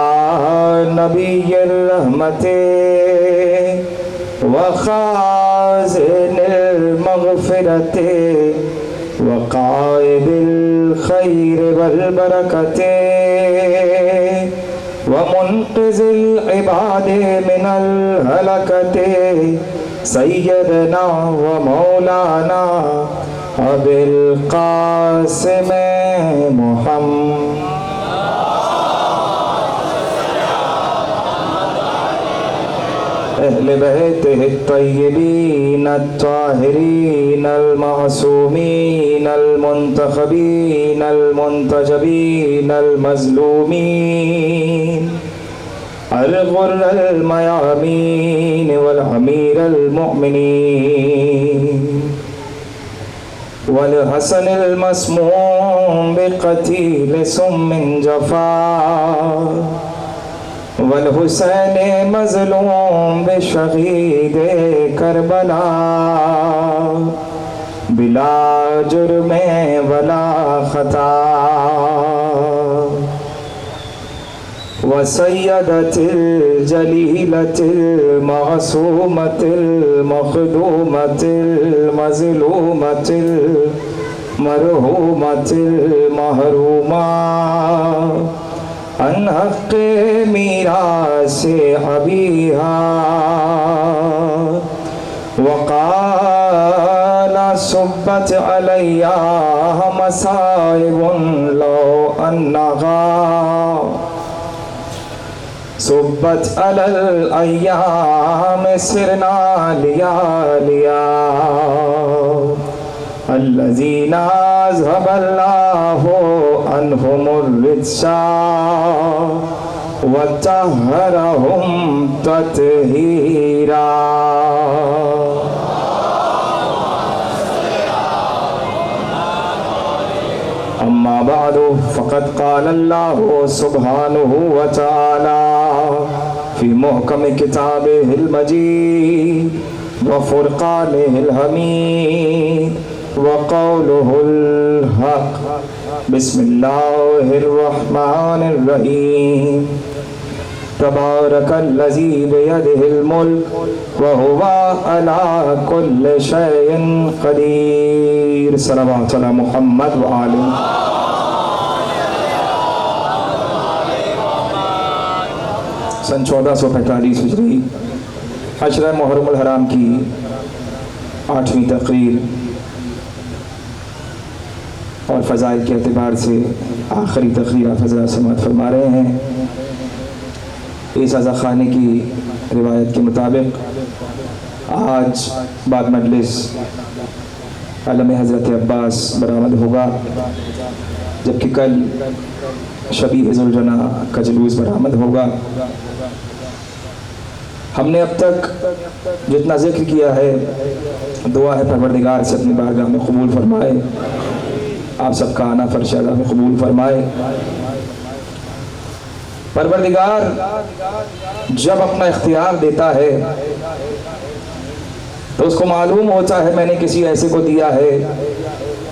نبي الرحمة وخازن المغفرة وقائد الخير والبركة ومنقذ العباد من الهلكة، سیدنا و مولانا ابی القاسم محمد اہل بیتہ الطیبین الطاہرین المعصومین المنتخبین المنتجبین المظلومین الغر الميامين والأمير المؤمنين والحسن المسموم بقتيل سم جفا والحسين مظلوم بشهيد كربلاء بلا جرم ولا خطا، وسيدة الجليلة المعصومة المخدومة المظلومة المرحومة المحرومة عن حق میراث أبيها، وقال صبت علي مصائب لو أنها صبت على الأيام سرنا لياليا، الذين أذهب الله عنهم الرجس وطهرهم تطهيرا۔ أما بعد فقد قال الله سبحانه وتعالى في محكم كتابه المجيد وفرقانه الحميد وقوله الحق بسم الله الرحمن الرحيم تبارك الذي بيده الملك وهو على كل شيء قدير صلوات على محمد وآله सन 1445 हिजरी अशरा मुहर्रम अल हराम की 8वीं तकरीर और फ़ज़ाइल के एतबार से आखिरी तकरीर आप हज़रात समाअत फरमा रहे हैं। इस अज़ा ख़ाने की रिवायत के मुताबिक आज बाद मजलिस अलम हज़रत अब्बास बरामद होगा, जबकि कल शबी ज़ुलजना का जुलूस बरामद होगा। हमने अब तक जितना जिक्र किया है, दुआ है परवरदिगार से अपनी बारगाह में कबूल फरमाए, आप सबका आना फरशादा में कबूल फरमाए। परवरदिगार जब अपना इख्तियार देता है तो उसको मालूम होता है मैंने किसी ऐसे को दिया है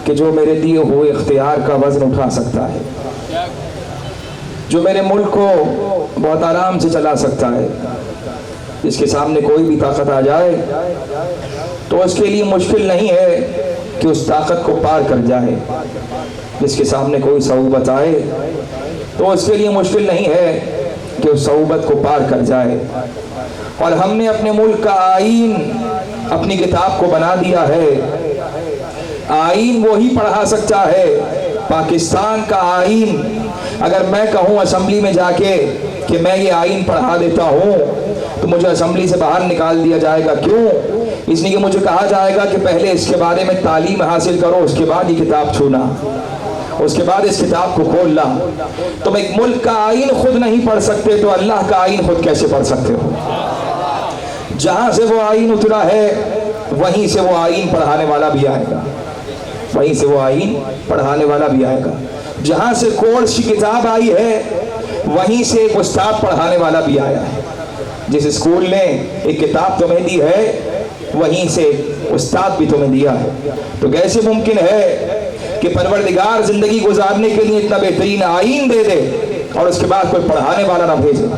कि जो मेरे दिए हुए इख्तियार का वज़न उठा सकता है, जो मेरे मुल्क को बहुत आराम से चला सकता है, जिसके सामने कोई भी ताकत आ जाए तो उसके लिए मुश्किल नहीं है कि उस ताकत को पार कर जाए, जिसके सामने कोई सऊबत आए तो उसके लिए मुश्किल नहीं है कि उस सऊबत को पार कर जाए। और हमने अपने मुल्क का आईन अपनी किताब को बना दिया है। आईन वो ही पढ़ा सकता है। पाकिस्तान का आईन अगर मैं कहूँ असेंबली में जाके कि मैं ये आईन पढ़ा देता हूँ तो मुझे असेंबली से बाहर निकाल दिया जाएगा। क्यों? इसलिए कि मुझे कहा जाएगा कि पहले इसके बारे में तालीम हासिल करो, उसके बाद ये किताब छूना, उसके बाद इस किताब को खोलना। तुम एक मुल्क का आईन खुद नहीं पढ़ सकते तो अल्लाह का आईन खुद कैसे पढ़ सकते हो? जहाँ से वो आईन उतरा है वहीं से वो आईन पढ़ाने वाला भी आएगा, वहीं से वो आईन पढ़ाने वाला भी आएगा। जहाँ से कोर्स की किताब आई है वहीं से एक उस्ताद पढ़ाने वाला भी आया है। जिस स्कूल ने एक किताब तुम्हें दी है वहीं से उस्ताद भी तुम्हें दिया है। तो कैसे मुमकिन है कि परवरदिगार जिंदगी गुजारने के लिए इतना बेहतरीन आईन दे दे और उसके बाद कोई पढ़ाने वाला ना भेजे?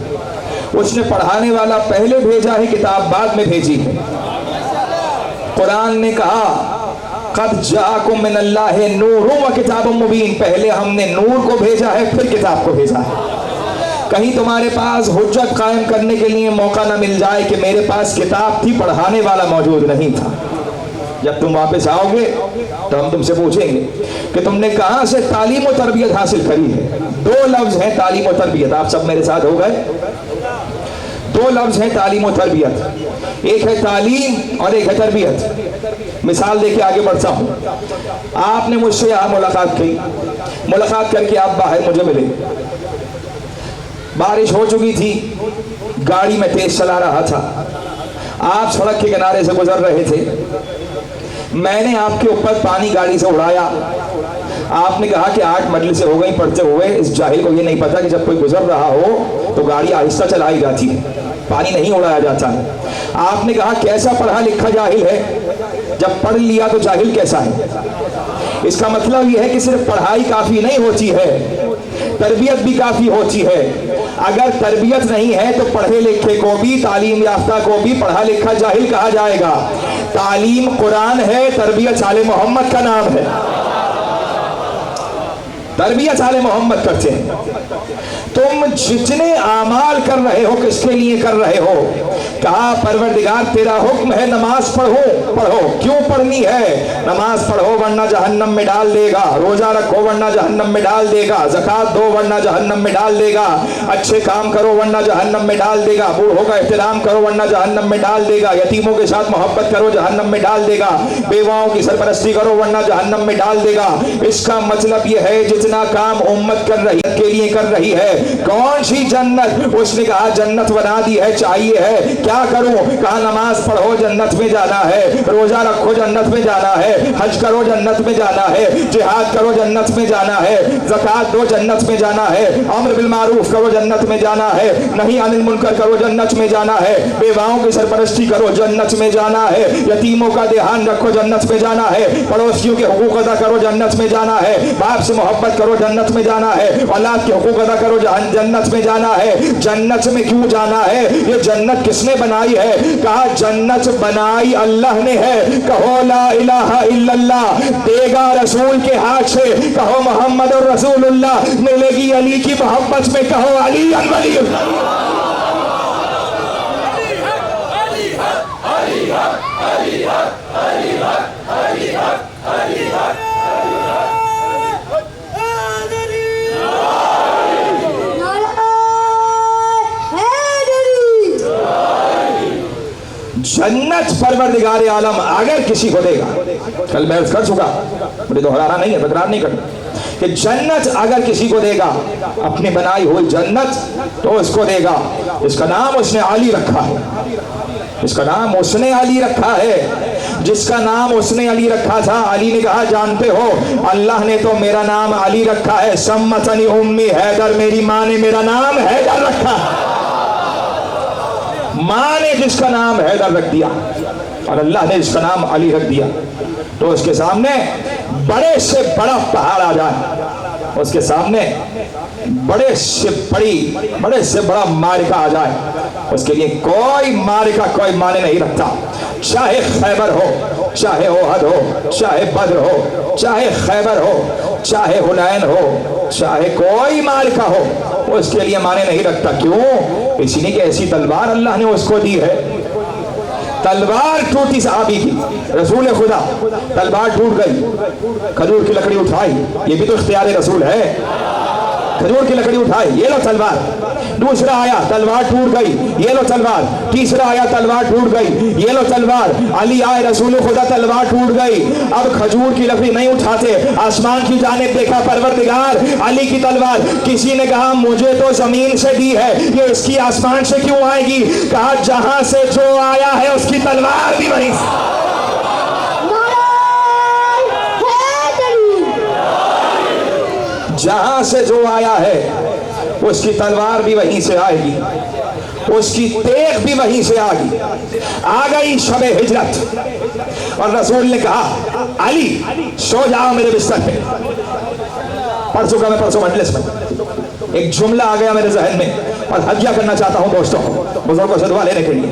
उसने पढ़ाने वाला पहले भेजा है, किताब बाद में भेजी है। कुरान ने कहा क़द जाअकुम मिनल्लाहि नूरुन व किताबुम मुबीन, पहले हमने नूर को भेजा है फिर किताब को भेजा है। कहीं तुम्हारे पास हुज्जत कायम करने के लिए मौका ना मिल जाए कि मेरे पास किताब थी, पढ़ाने वाला मौजूद नहीं था। जब तुम वापस आओगे तो हम तुमसे पूछेंगे कि तुमने कहाँ से तालीम और तरबियत हासिल करी है। दो लफ्ज हैं तालीम और तरबियत, आप सब मेरे साथ हो गए? दो लफ्ज हैं तालीम और तरबियत, एक है तालीम और एक है तरबियत। मिसाल देके आगे बढ़ता हूँ। आपने मुझसे यहाँ मुलाकात की, मुलाकात करके आप बाहर मुझे मिले, बारिश हो चुकी थी, गाड़ी में तेज चला रहा था, आप सड़क के किनारे से गुजर रहे थे, मैंने आपके ऊपर पानी गाड़ी से उड़ाया। आपने कहा कि 8 मजलिसें हो गई पढ़ते हुए, इस जाहिल को ये नहीं पता कि जब कोई गुजर रहा हो तो गाड़ी आहिस्ता चलाई जाती है, पानी नहीं उड़ाया जाता है। आपने कहा कैसा पढ़ा लिखा जाहिल है, जब पढ़ लिया तो जाहिल कैसा है? इसका मतलब यह है कि सिर्फ पढ़ाई काफी नहीं होती है, तरबियत भी काफी होती है। अगर तरबियत नहीं है तो पढ़े लिखे को भी, तालीम याफ्ता को भी पढ़ा लिखा जाहिल कहा जाएगा। तालीम कुरान है, तरबियत आले मोहम्मद का नाम है। तरबियत आले मोहम्मद करते हैं। तुम जितने आमाल कर रहे हो किसके लिए कर रहे हो? कहा परवरदिगार तेरा हुक्म है नमाज पढ़ो, पढ़ो। क्यों पढ़नी है? नमाज पढ़ो वरना जहन्नम में डाल देगा, रोजा रखो वरना जहन्नम में डाल देगा, ज़कात दो वरना जहन्नम में डाल देगा, अच्छे काम करो वरना जहन्नम में डाल देगा, बूढ़ों का एहतराम करो वरना जहन्नम में डाल देगा, यतीमों के साथ मोहब्बत करो जहन्नम में डाल देगा, बेवाओं की सरपरस्ती करो वरना जहन्नम में डाल देगा। इसका मतलब यह है जितना काम उम्मत कर रही के लिए कर रही है कौन सी जन्नत? उसने कहा जन्नत बना दी है, चाहिए है, क्या करूं? कहा नमाज पढ़ो जन्नत में जाना है, रोजा रखो जन्नत में जाना है, हज करो जन्नत में जाना है, जिहाद करो जन्नत में जाना है, ज़कात दो जन्नत में जाना है, अम्र बिल मारूफ करो जन्नत में जाना है, नहीं अनिल मुनकर करो जन्नत में जाना है, बेवाओं की सरपरस्ती करो जन्नत में जाना है, यतीमों का ध्यान रखो जन्नत में जाना है, पड़ोसियों के हुकूक अदा करो जन्नत में जाना है, बाप से मोहब्बत करो जन्नत में जाना है, औलाद के हुकूक अदा करो जन्नत में जाना है। जन्नत में क्यों जाना है? ये जन्नत किसने बनाई है? कहा जन्नत बनाई अल्लाह ने है। कहो ला इलाहा इल्लल्लाह, देगा रसूल के हाथ से, कहो मोहम्मद और रसूलुल्लाह, मिलेगी अली की मोहब्बत में, कहो अली वलीउल्लाह। जन्नत परवरदिगार आलम अगर किसी को देगा, कल मैं कर चुका, मुझे दोहराना नहीं है, तकरार नहीं करना, कि जन्नत अगर किसी को देगा, अपनी बनाई हुई जन्नत, तो उसको देगा इसका नाम उसने अली रखा है, इसका नाम उसने अली रखा है। जिसका नाम उसने अली रखा था, अली ने कहा जानते हो अल्लाह ने तो मेरा नाम अली रखा है, सम्मतनी उम्मी हैदर, मेरी माँ ने मेरा नाम हैदर रखा है। माँ ने जिसका नाम हैदर रख दिया और अल्लाह ने जिसका नाम अली रख दिया, तो उसके सामने बड़े से बड़ा पहाड़ आ जाए, उसके सामने बड़े से बड़ा मारिका आ जाए, उसके लिए कोई मारिका कोई माने नहीं रखता। चाहे खैबर हो, चाहे ओहद हो, चाहे बद्र हो, चाहे खैबर हो, चाहे हुनैन हो, चाहे कोई मारिका हो, उसके लिए माने नहीं रखता। क्यों? इसलिए कि ऐसी तलवार अल्लाह ने उसको दी है। तलवार टूटी सहाबी की, रसूल खुदा तलवार टूट गई, खजूर की लकड़ी उठाई, ये भी तो इख्तियार रसूल है, खजूर की लकड़ी उठाई, ये लो तलवार, दूसरा आया तलवार टूट गई, ये लो तलवार, तीसरा आया तलवार टूट गई, ये लो तलवार, अली आए रसूल खुदा तलवार टूट गई। अब खजूर की लकड़ी नहीं उठाते, आसमान की जानिब देखा, परवरदिगार अली की तलवार, किसी ने कहा मुझे तो जमीन से दी है, ये इसकी आसमान से क्यों आएगी? कहा जहां से जो आया है उसकी तलवार भी वहीं से। जहां से जो आया है उसकी तलवार भी वहीं से आएगी, उसकी तेग भी वहीं से आएगी। आ गई शबे हिजरत और रसूल ने कहा अली सो जाओ मेरे बिस्तर पे। परसों मजलिस में एक जुमला आ गया मेरे जहन में और हदिया करना चाहता हूं दोस्तों, बुजुर्गों से दुआ लेने के लिए।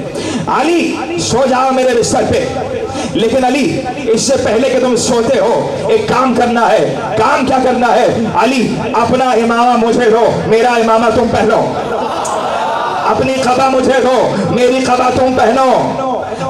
अली सो जाओ मेरे बिस्तर पे, लेकिन अली इससे पहले कि तुम सोते हो एक काम करना है। काम क्या करना है? अली अपना इमामा मुझे दो, मेरा इमामा तुम पहनो, अपनी कबा मुझे दो, मेरी कबा तुम पहनो।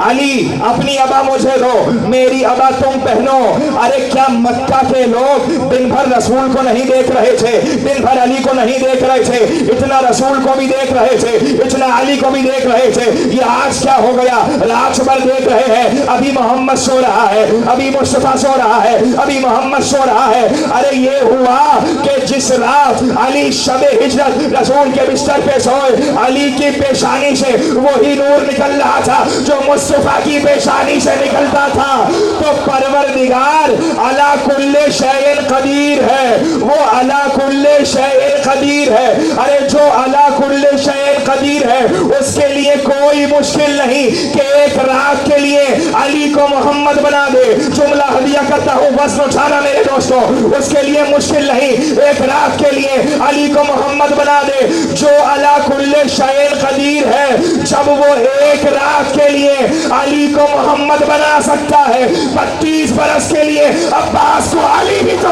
अली अपनी अबा मुझे दो, मेरी अबा तुम पहनो। अरे क्या मक्का के लोग दिन भर रसूल को नहीं देख रहे थे, दिन भर अली को नहीं देख रहे थे, इतना रसूल को भी देख रहे थे, इतना अली को भी देख रहे थे। ये आज क्या हो गया? रात भर देख रहे हैं, अभी मोहम्मद सो रहा है, अभी मुस्तफा सो रहा है, अभी मोहम्मद सो रहा है। अरे ये हुआ कि जिस रात अली शबे हिजरत रसूल के बिस्तर पे सोए, अली की पेशानी से वही नूर निकल रहा था जो मुस्तफा की पेशानी से निकलता था। तो परवरदिगार अला कुल्ले शैइन कदीर है, वो अला कुल्ले शैइन कदीर है। अरे जो अला कुल्ले शैइन कदीर है उसके लिए कोई मुश्किल नहीं कि एक रात के लिए अली को मोहम्मद बना दे। जुमला हदिया करता हूँ, वज़न उठाना मेरे दोस्तों, उसके लिए मुश्किल नहीं, एक रात के लिए अली को मोहम्मद बना दे। जो अला कुल्ले शैइन कदीर है, जब वो एक रात के लिए अली को मोहम्मद बना सकता है, 32 बरस के लिए अब्बास को अली भी तो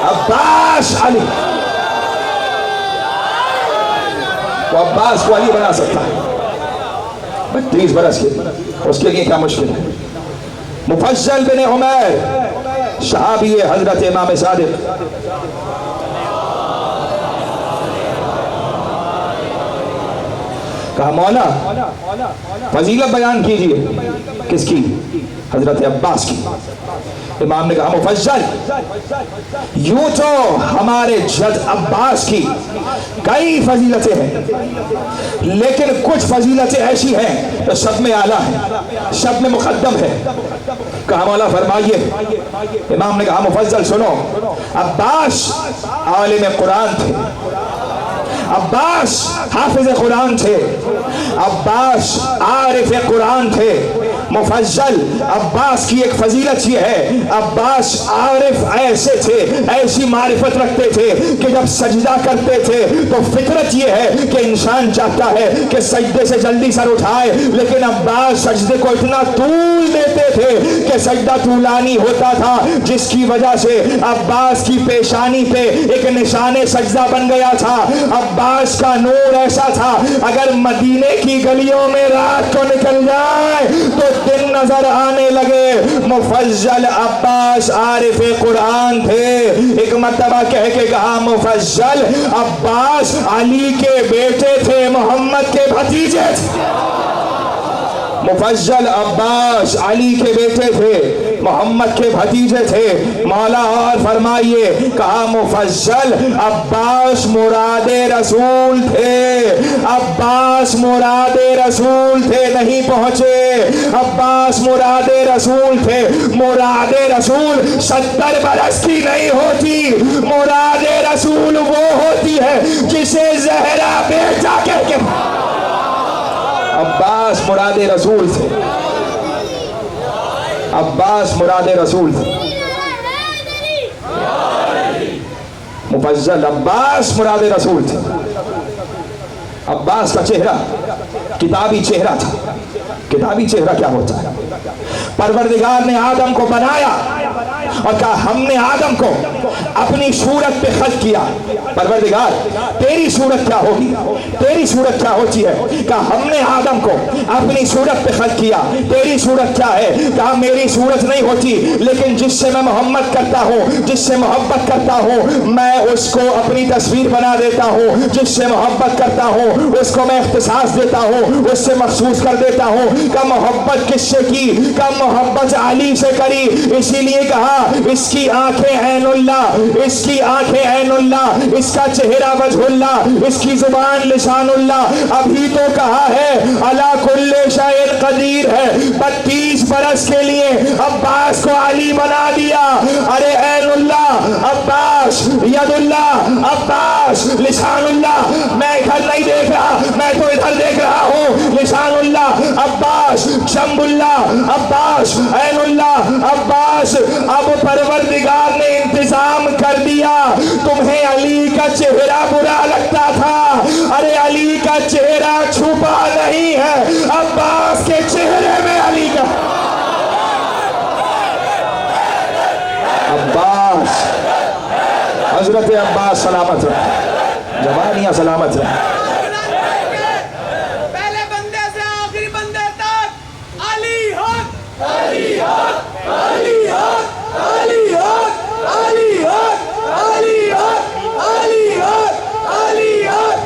अब्बास अली तो अब्बास को अली बना सकता है 32 बरस के, उसके लिए क्या मुश्किल है? मुफज्जल बिन उमैर सहाबी हजरत इमाम सादिक कहा मौला फजीलत बयान कीजिए। किसकी? हजरत अब्बास की। इमाम ने कहा मुफज्जल, यूं तो हमारे जद अब्बास की कई फजीलतें हैं, लेकिन कुछ फजीलतें ऐसी हैं तो सब में आला है, सब में मुकद्दम है। कहा मौला फरमाइए। इमाम ने कहा मुफज्जल सुनो, अब्बास आलिम कुरान थे, अब्बास हाफिज कुरान थे, अब्बास आरिफ कुरान थे। मुफज्जल, अब्बास की एक फजीलत ये है, अब्बास आरिफ ऐसे थे, ऐसी मारिफत रखते थे कि जब सजदा करते थे तो फितरत ये है कि इंसान चाहता है कि सजदे से जल्दी सर उठाए, लेकिन अब्बास सजदे को इतना तूल देते थे कि सजदा तूलानी होता था, जिसकी वजह से अब्बास की पेशानी पे एक निशाने सजदा बन गया था। अब्बास का नूर ऐसा था, अगर मदीने की गलियों में रात को निकल जाए तो दिन नजर आने लगे। मुफज्जल अब्बास आरिफ कुरान थे। एक मर्तबा कह के कहा मुफज्जल अब्बास अली के बेटे थे, मोहम्मद के भतीजे थे। मुफज्जल अब्बास अली के बेटे थे, मोहम्मद के भतीजे थे। मौला और फरमाइए, कहा मुफज्जल अब्बास मुरादे रसूल थे, अब्बास मुरादे रसूल थे, नहीं पहुंचे। अब्बास मुरादे रसूल थे। मुरादे रसूल 70 बरस की नहीं होती, मुरादे रसूल वो होती है जिसे जहरा बेटा कह के। अब्बास मुरादे रसूल थे, अब्बास मुरादे रसूल थे। मुफज्जल अब्बास मुरादे रसूल थे। अब्बास का चेहरा किताबी चेहरा था। किताबी चेहरा क्या होता है? परवरदिगार ने आदम को बनाया और कहा हमने आदम को अपनी सूरत पे खल्क किया। परवरदिगार तेरी सूरत क्या होगी? तेरी सूरत क्या होती है? कहा हमने आदम को अपनी सूरत पे खल्क किया। तेरी सूरत क्या है? कहा मेरी सूरत नहीं होती, लेकिन जिससे मैं मोहम्मद करता हूँ, जिससे मोहब्बत करता हूँ, मैं उसको अपनी तस्वीर बना देता हूँ। जिससे मोहब्बत करता हूँ उसको मैं इख्तिसास देता हूँ, उससे महसूस कर देता हूँ। का मोहब्बत किससे की? का मोहब्बत अली से करी। इसीलिए कहा इसकी आंखें ऐनुल्ला, इसकी आंखें ऐनुल्ला, इसका चेहरा वजहुल्ला, इसकी जुबान लिसानुल्ला। अभी तो कहा है अला कुल्ले शायर कदीर है, 32 बरस के लिए अब्बास को अली बना दिया। अरे ऐनुल्ला अब्बास, यदुल्ला अब्बास, लिसानुल्ला। मैं इधर नहीं देख रहा, मैं तो इधर देख रहा हूँ। लिसानुल्ला अब्बास, जम्बुल्ला अब्बास, ऐनुल्ला अब्बास। अब परवरदिगार ने इंतजाम कर दिया। तुम्हें अली का चेहरा बुरा लगता था, अरे अली का चेहरा छुपा नहीं है, अब्बास के चेहरे में अली का। अब्बास, हजरत अब्बास सलामत रहे, जवानियां सलामत रहे। पहले बंदे से आखिरी बंदे तक अली हक, अली हक, अली हक, अली हक, अली हक, अली हक, अली हक, अली हक।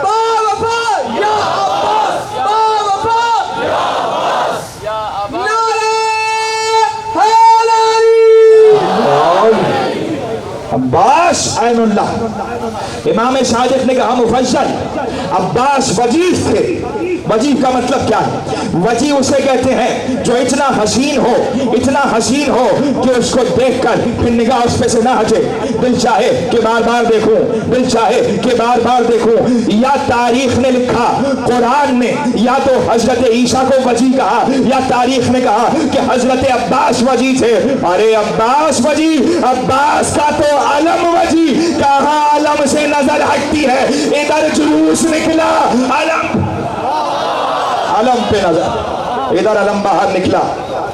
बावफा या अब्बास, बावफा या अब्बास, या अब्बास। नारे हैदरी। अब्बास ऐनुल्लाह। इमाम सादिक ने कहा मुफज्जल अब्बास वजीह थे। वजीह का मतलब क्या है? वजीह उसे कहते हैं जो इतना हसीन हो, इतना हसीन हो कि उसको देखकर फिर निगाह उस पे से ना हटे, दिल चाहे कि बार बार देखूं, दिल चाहे कि बार बार देखूं। या तारीख ने लिखा, कुरान ने, या तो हजरत ईसा को वजीह कहा, या तारीख ने कहा कि हजरत अब्बास वजीह थे। अरे अब्बास वजीह, अब्बास का तो अलम वजीह। कहां अलम से नजर हटती है? इधर जुलूस निकला, अलम पे नजर, इधर अलम बाहर निकला,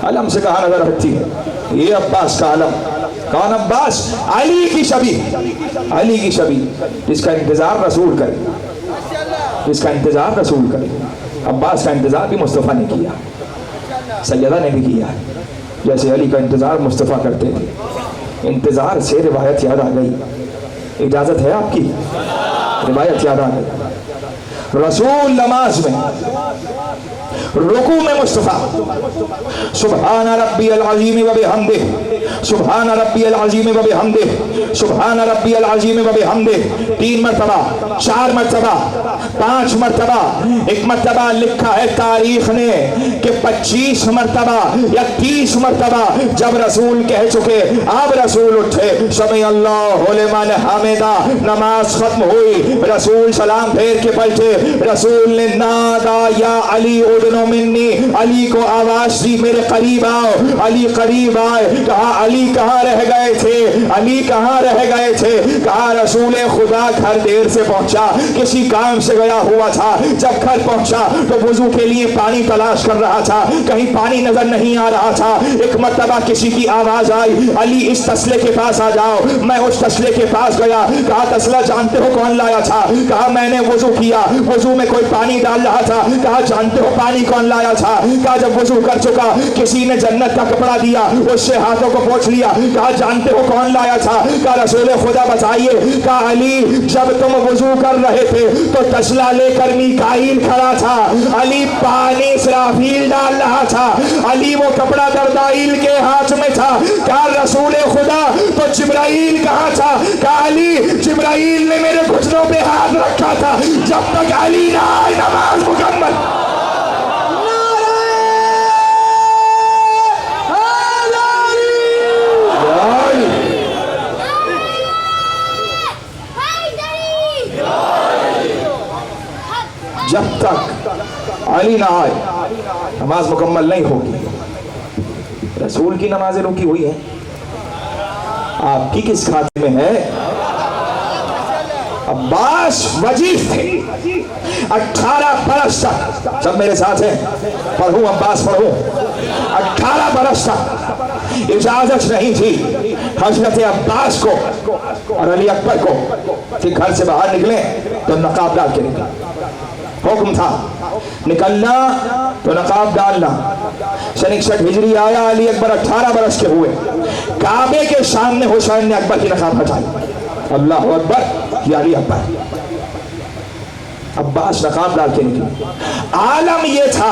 अलम से कहां नजर हटती है? ये अब्बास का अलम। कौन अब्बास? अली की छवि, अली की छवि, जिसका इंतजार रसूल करे, जिसका इंतजार रसूल करे। अब्बास का इंतजार भी मुस्तफ़ा ने किया, सैयदा ने भी किया, जैसे अली का इंतजार मुस्तफ़ा करते थे। इंतजार से रिवायत याद आ गई, इजाजत है आपकी? रिवायत याद आ गई। रसूल नमाज में रुकू में मुस्तफा, सुभान रब्बियल अज़ीम व बिहम्दिह, सुभान रब्बियल अज़ीम व बिहम्दिह, सुभान रब्बियल अज़ीम व बिहम्दिह, 3 मरतबा, 4 मरतबा, 5 मरतबा। एक मरतबा लिखा है तारीख ने कि 25 मरतबा या 30 मरतबा जब रसूल कह चुके, अब रसूल उठे, समी अल्लाहु लिमन हमिदा, नमाज खत्म हुई, रसूल सलाम फेर के बैठे, रसूल ने नादा या अली उदनो मिन्नी, अली को आवाज दी मेरे करीब आओ, अली करीब आए। कहा अली कहाँ रह गए थे, अली कहाँ रह गए थे? कहा रसूल खुदा घर देर से पहुंचा, किसी काम से गया हुआ था, जब घर पहुंचा तो वुजू के लिए पानी तलाश कर रहा था, कहीं पानी नजर नहीं आ रहा था। एक मर्तबा किसी की आवाज आई, अली इस तसले के पास आ जाओ। मैं उस तसले के पास गया, कहा तसला जानते हो कौन लाया था? कहा मैंने वुजू किया, वुजू में कोई पानी डाल रहा था। कहा जानते हो पानी कौन लाया था? कहा जब वुजू कर चुका किसी ने जन्नत का कपड़ा दिया, उससे हाथों को पोंछ लिया। कहा जानते हो कौन लाया था? कहा रसूल खुदा बताइए। कहा अली जब तुम वुजू कर रहे थे तो तसला लेकर मीकाईल खड़ा था, अली पानी इसराफील डाल रहा था, अली वो कपड़ा दरदाईल के हाथ में था। कहा रसूल खुदा तो जिब्राइल कहाँ था? कहा अली जिब्राइल ने मेरे घुटनों पे हाथ रखा था, जब तक अली ना आए नमाज मुकम्मल। जब तक अली ना आए नमाज मुकम्मल नहीं होगी। रसूल की नमाजें रुकी हुई है, आपकी किस खाते में है? अब्बास वजीर थे 18 बरस तक, सब मेरे साथ हैं, पढ़ूं अब्बास पढ़ूं। 18 बरस तक इजाजत नहीं थी हजरत अब्बास को और अली अकबर को कि घर से बाहर निकले तो नकाब डाल के निकले। हुक्म था निकलना तो नकाब डालना। सन 61 हिजरी आया, अली अकबर 18 बरस के हुए, काबे के सामने हुसैन ने अकबर की नकाब हटाई। अल्लाह अकबर या अली अकबर। अब्बास नकाब डाल के निकले। आलम यह था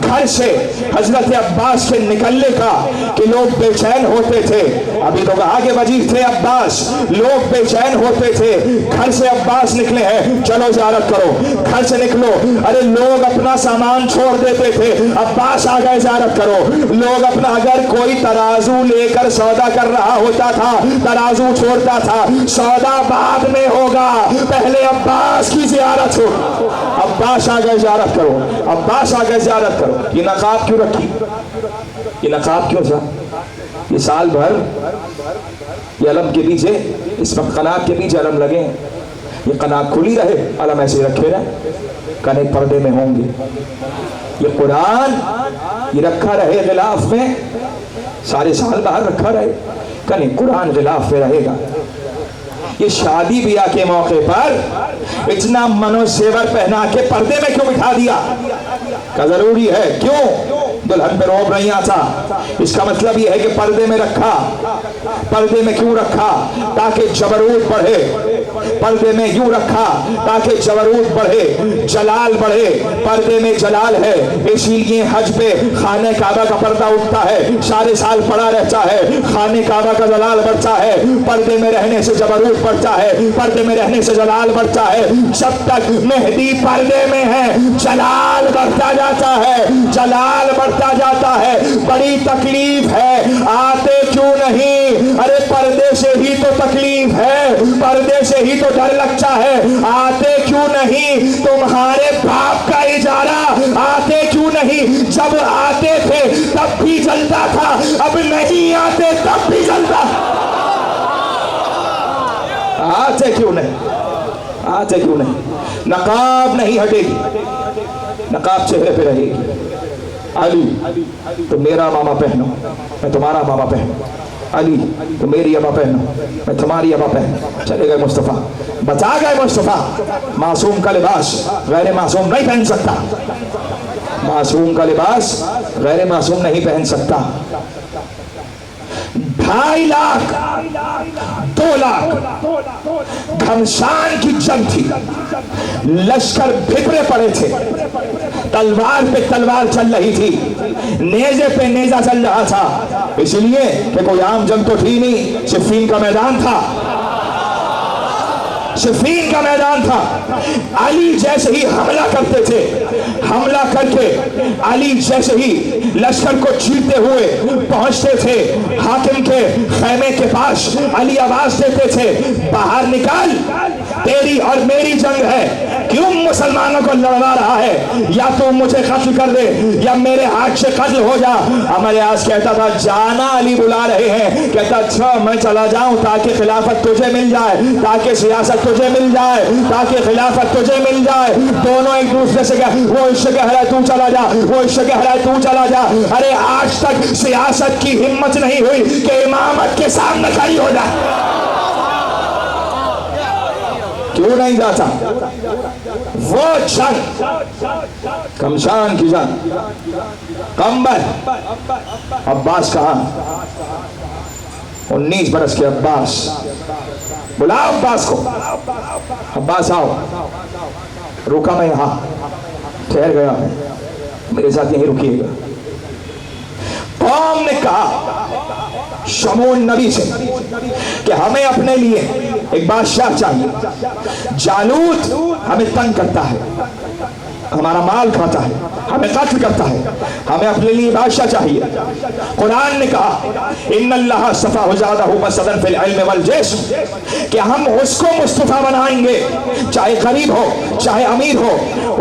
घर से हजरत अब्बास के निकलने का कि लोग बेचैन होते थे। अभी तो कहा के वजीर थे अब्बास, लोग बेचैन होते थे। घर से अब्बास निकले हैं, चलो ज़ियारत करो, घर से निकलो। अरे लोग अपना सामान छोड़ देते थे, अब्बास आ गए ज़ियारत करो। लोग अपना अगर कोई तराजू लेकर सौदा कर रहा होता था, तराजू छोड़ता था, सौदा बाद में होगा, पहले अब्बास की ज़ियारत हो। अब्बास आ गए ज़ियारत करो, अब्बास आ गए ज़ियारत करो। ये नकाब क्यों रखी? ये नकाब क्यों था? ये साल भर ये अलम के पीछे, इस वक्त कनाब के पीछे अलम लगे, ये कनाब खुली रहे, अलम ऐसे रखे रहे, कने पर्दे में होंगे। ये कुरान ये रखा रहे गिलाफ में, सारे साल बाहर रखा रहे, कने कुरान गिलाफ में रहेगा। ये शादी ब्याह के मौके पर इतना मनोसेवर पहना के पर्दे में क्यों बिठा दिया? क्या जरूरी है? क्यों दुल्हन पे रोब नहीं आता? इसका मतलब यह है कि पर्दे में रखा। पर्दे में क्यों रखा? ताकि जबरूत बढ़े। पर्दे में क्यों रखा? ताकि जबरूत बढ़े, जलाल बढ़े। पर्दे में जलाल है, इसीलिए हज पे खाने काबा का पर्दा उठता है, सारे साल पड़ा रहता है, खाने काबा का जलाल बढ़ता है। पर्दे में रहने से जबरूत बढ़ता है, पर्दे में रहने से जलाल बढ़ता है। जब तक मेहदी पर्दे में है जलाल बढ़ता जाता है, जलाल बढ़ता जाता है। बड़ी तकलीफ है, आते क्यों नहीं? अरे पर्दे से ही तो तकलीफ है, पर्दे से ही तो डर लगता है। आते क्यों नहीं? तुम्हारे बाप का इजारा, आते क्यों नहीं? जब आते थे तब भी जलता था, अब नहीं आते तब भी जलता। आते क्यों नहीं? आते क्यों नहीं? नकाब नहीं हटेगी, नकाब चेहरे पे रहेगी। अली तो मेरा मामा पहनो, मैं तुम्हारा मामा पहनो। अली तो मेरी अबा पहनो, मैं तुम्हारी अबा पहनो। चले गए मुस्तफ़ा, बचा गए मुस्तफ़ा। मासूम का लिबास गैर मासूम नहीं पहन सकता, मासूम का लिबास गैर मासूम नहीं पहन सकता। 2.5 लाख 2 लाख घमसान की जंग थी, लश्कर भिपरे पड़े थे, तलवार पे तलवार चल रही थी, नेज़े पे नेज़ा चल रहा था, इसलिए कि कोई आम जंग तो थी नहीं, सिफ़ीन का मैदान था, सिफ़ीन का मैदान था। अली जैसे ही हमला करते थे, हमला करके अली जैसे ही लश्कर को चीरते हुए पहुंचते थे हाकिम के खैमे के पास, अली आवाज देते थे, बाहर निकाल, तेरी और मेरी जंग है, क्यों मुसलमानों को लड़वा रहा है, या तो मुझे कत्ल कर दे या मेरे हाथ से कत्ल हो जा। हमारे आज कहता था जाना, अली बुला रहे हैं, कहता अच्छा मैं चला जाऊं ताकि खिलाफत तुझे मिल जाए, ताकि सियासत तुझे मिल जाए, ताकि खिलाफत तुझे मिल जाए। दोनों एक दूसरे से कह, वो इससे कह रहा है तू चला जा, वो इससे कह रहा है तू चला जा। अरे आज तक सियासत की हिम्मत नहीं हुई कि इमामत के सामने खड़ी हो जाए, क्यों नहीं जाता? वो जंग कमशान की जंग, कंबर अब्बास कहाँ? 19 बरस के अब्बास, बुलाओ अब्बास को, अब्बास आओ। रुका मैं यहाँ, ठहर गया मैं, मेरे साथ यहीं रुकिएगा। कौम ने कहा शमून नबी से कि हमें अपने लिए एक बादशाह चाहिए, जालूत हमें तंग करता है, हमारा माल खाता है, हमें कत्ल करता है, हमें अपने लिए बादशाह चाहिए। कुरान ने कहा इन्नल्लाह सफ़ा ज़ादहु बसदन फिल इल्म वल जिस्म, कि हम उसको मुस्तफ़ा बनाएंगे, चाहे गरीब हो चाहे अमीर हो,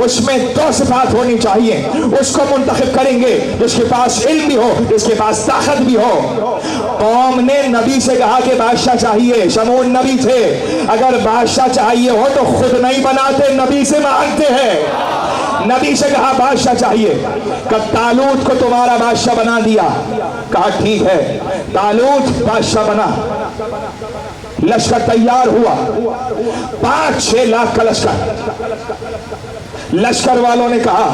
उसमें 2 सिफात होनी चाहिए, उसको मुंतखब करेंगे जिसके पास इल्म भी हो, जिसके पास ताकत भी हो। कौम ने नबी से कहा कि बादशाह चाहिए, शमून नबी थे, अगर बादशाह चाहिए हो तो खुद नहीं बनाते, नबी से मांगते हैं। नबी से कहा बादशाह चाहिए, कब तालूत को तुम्हारा बादशाह बना दिया, कहा ठीक है, तालूत बादशाह बना। लश्कर तैयार हुआ, 5-6 लाख का लश्कर। लश्कर वालों ने कहा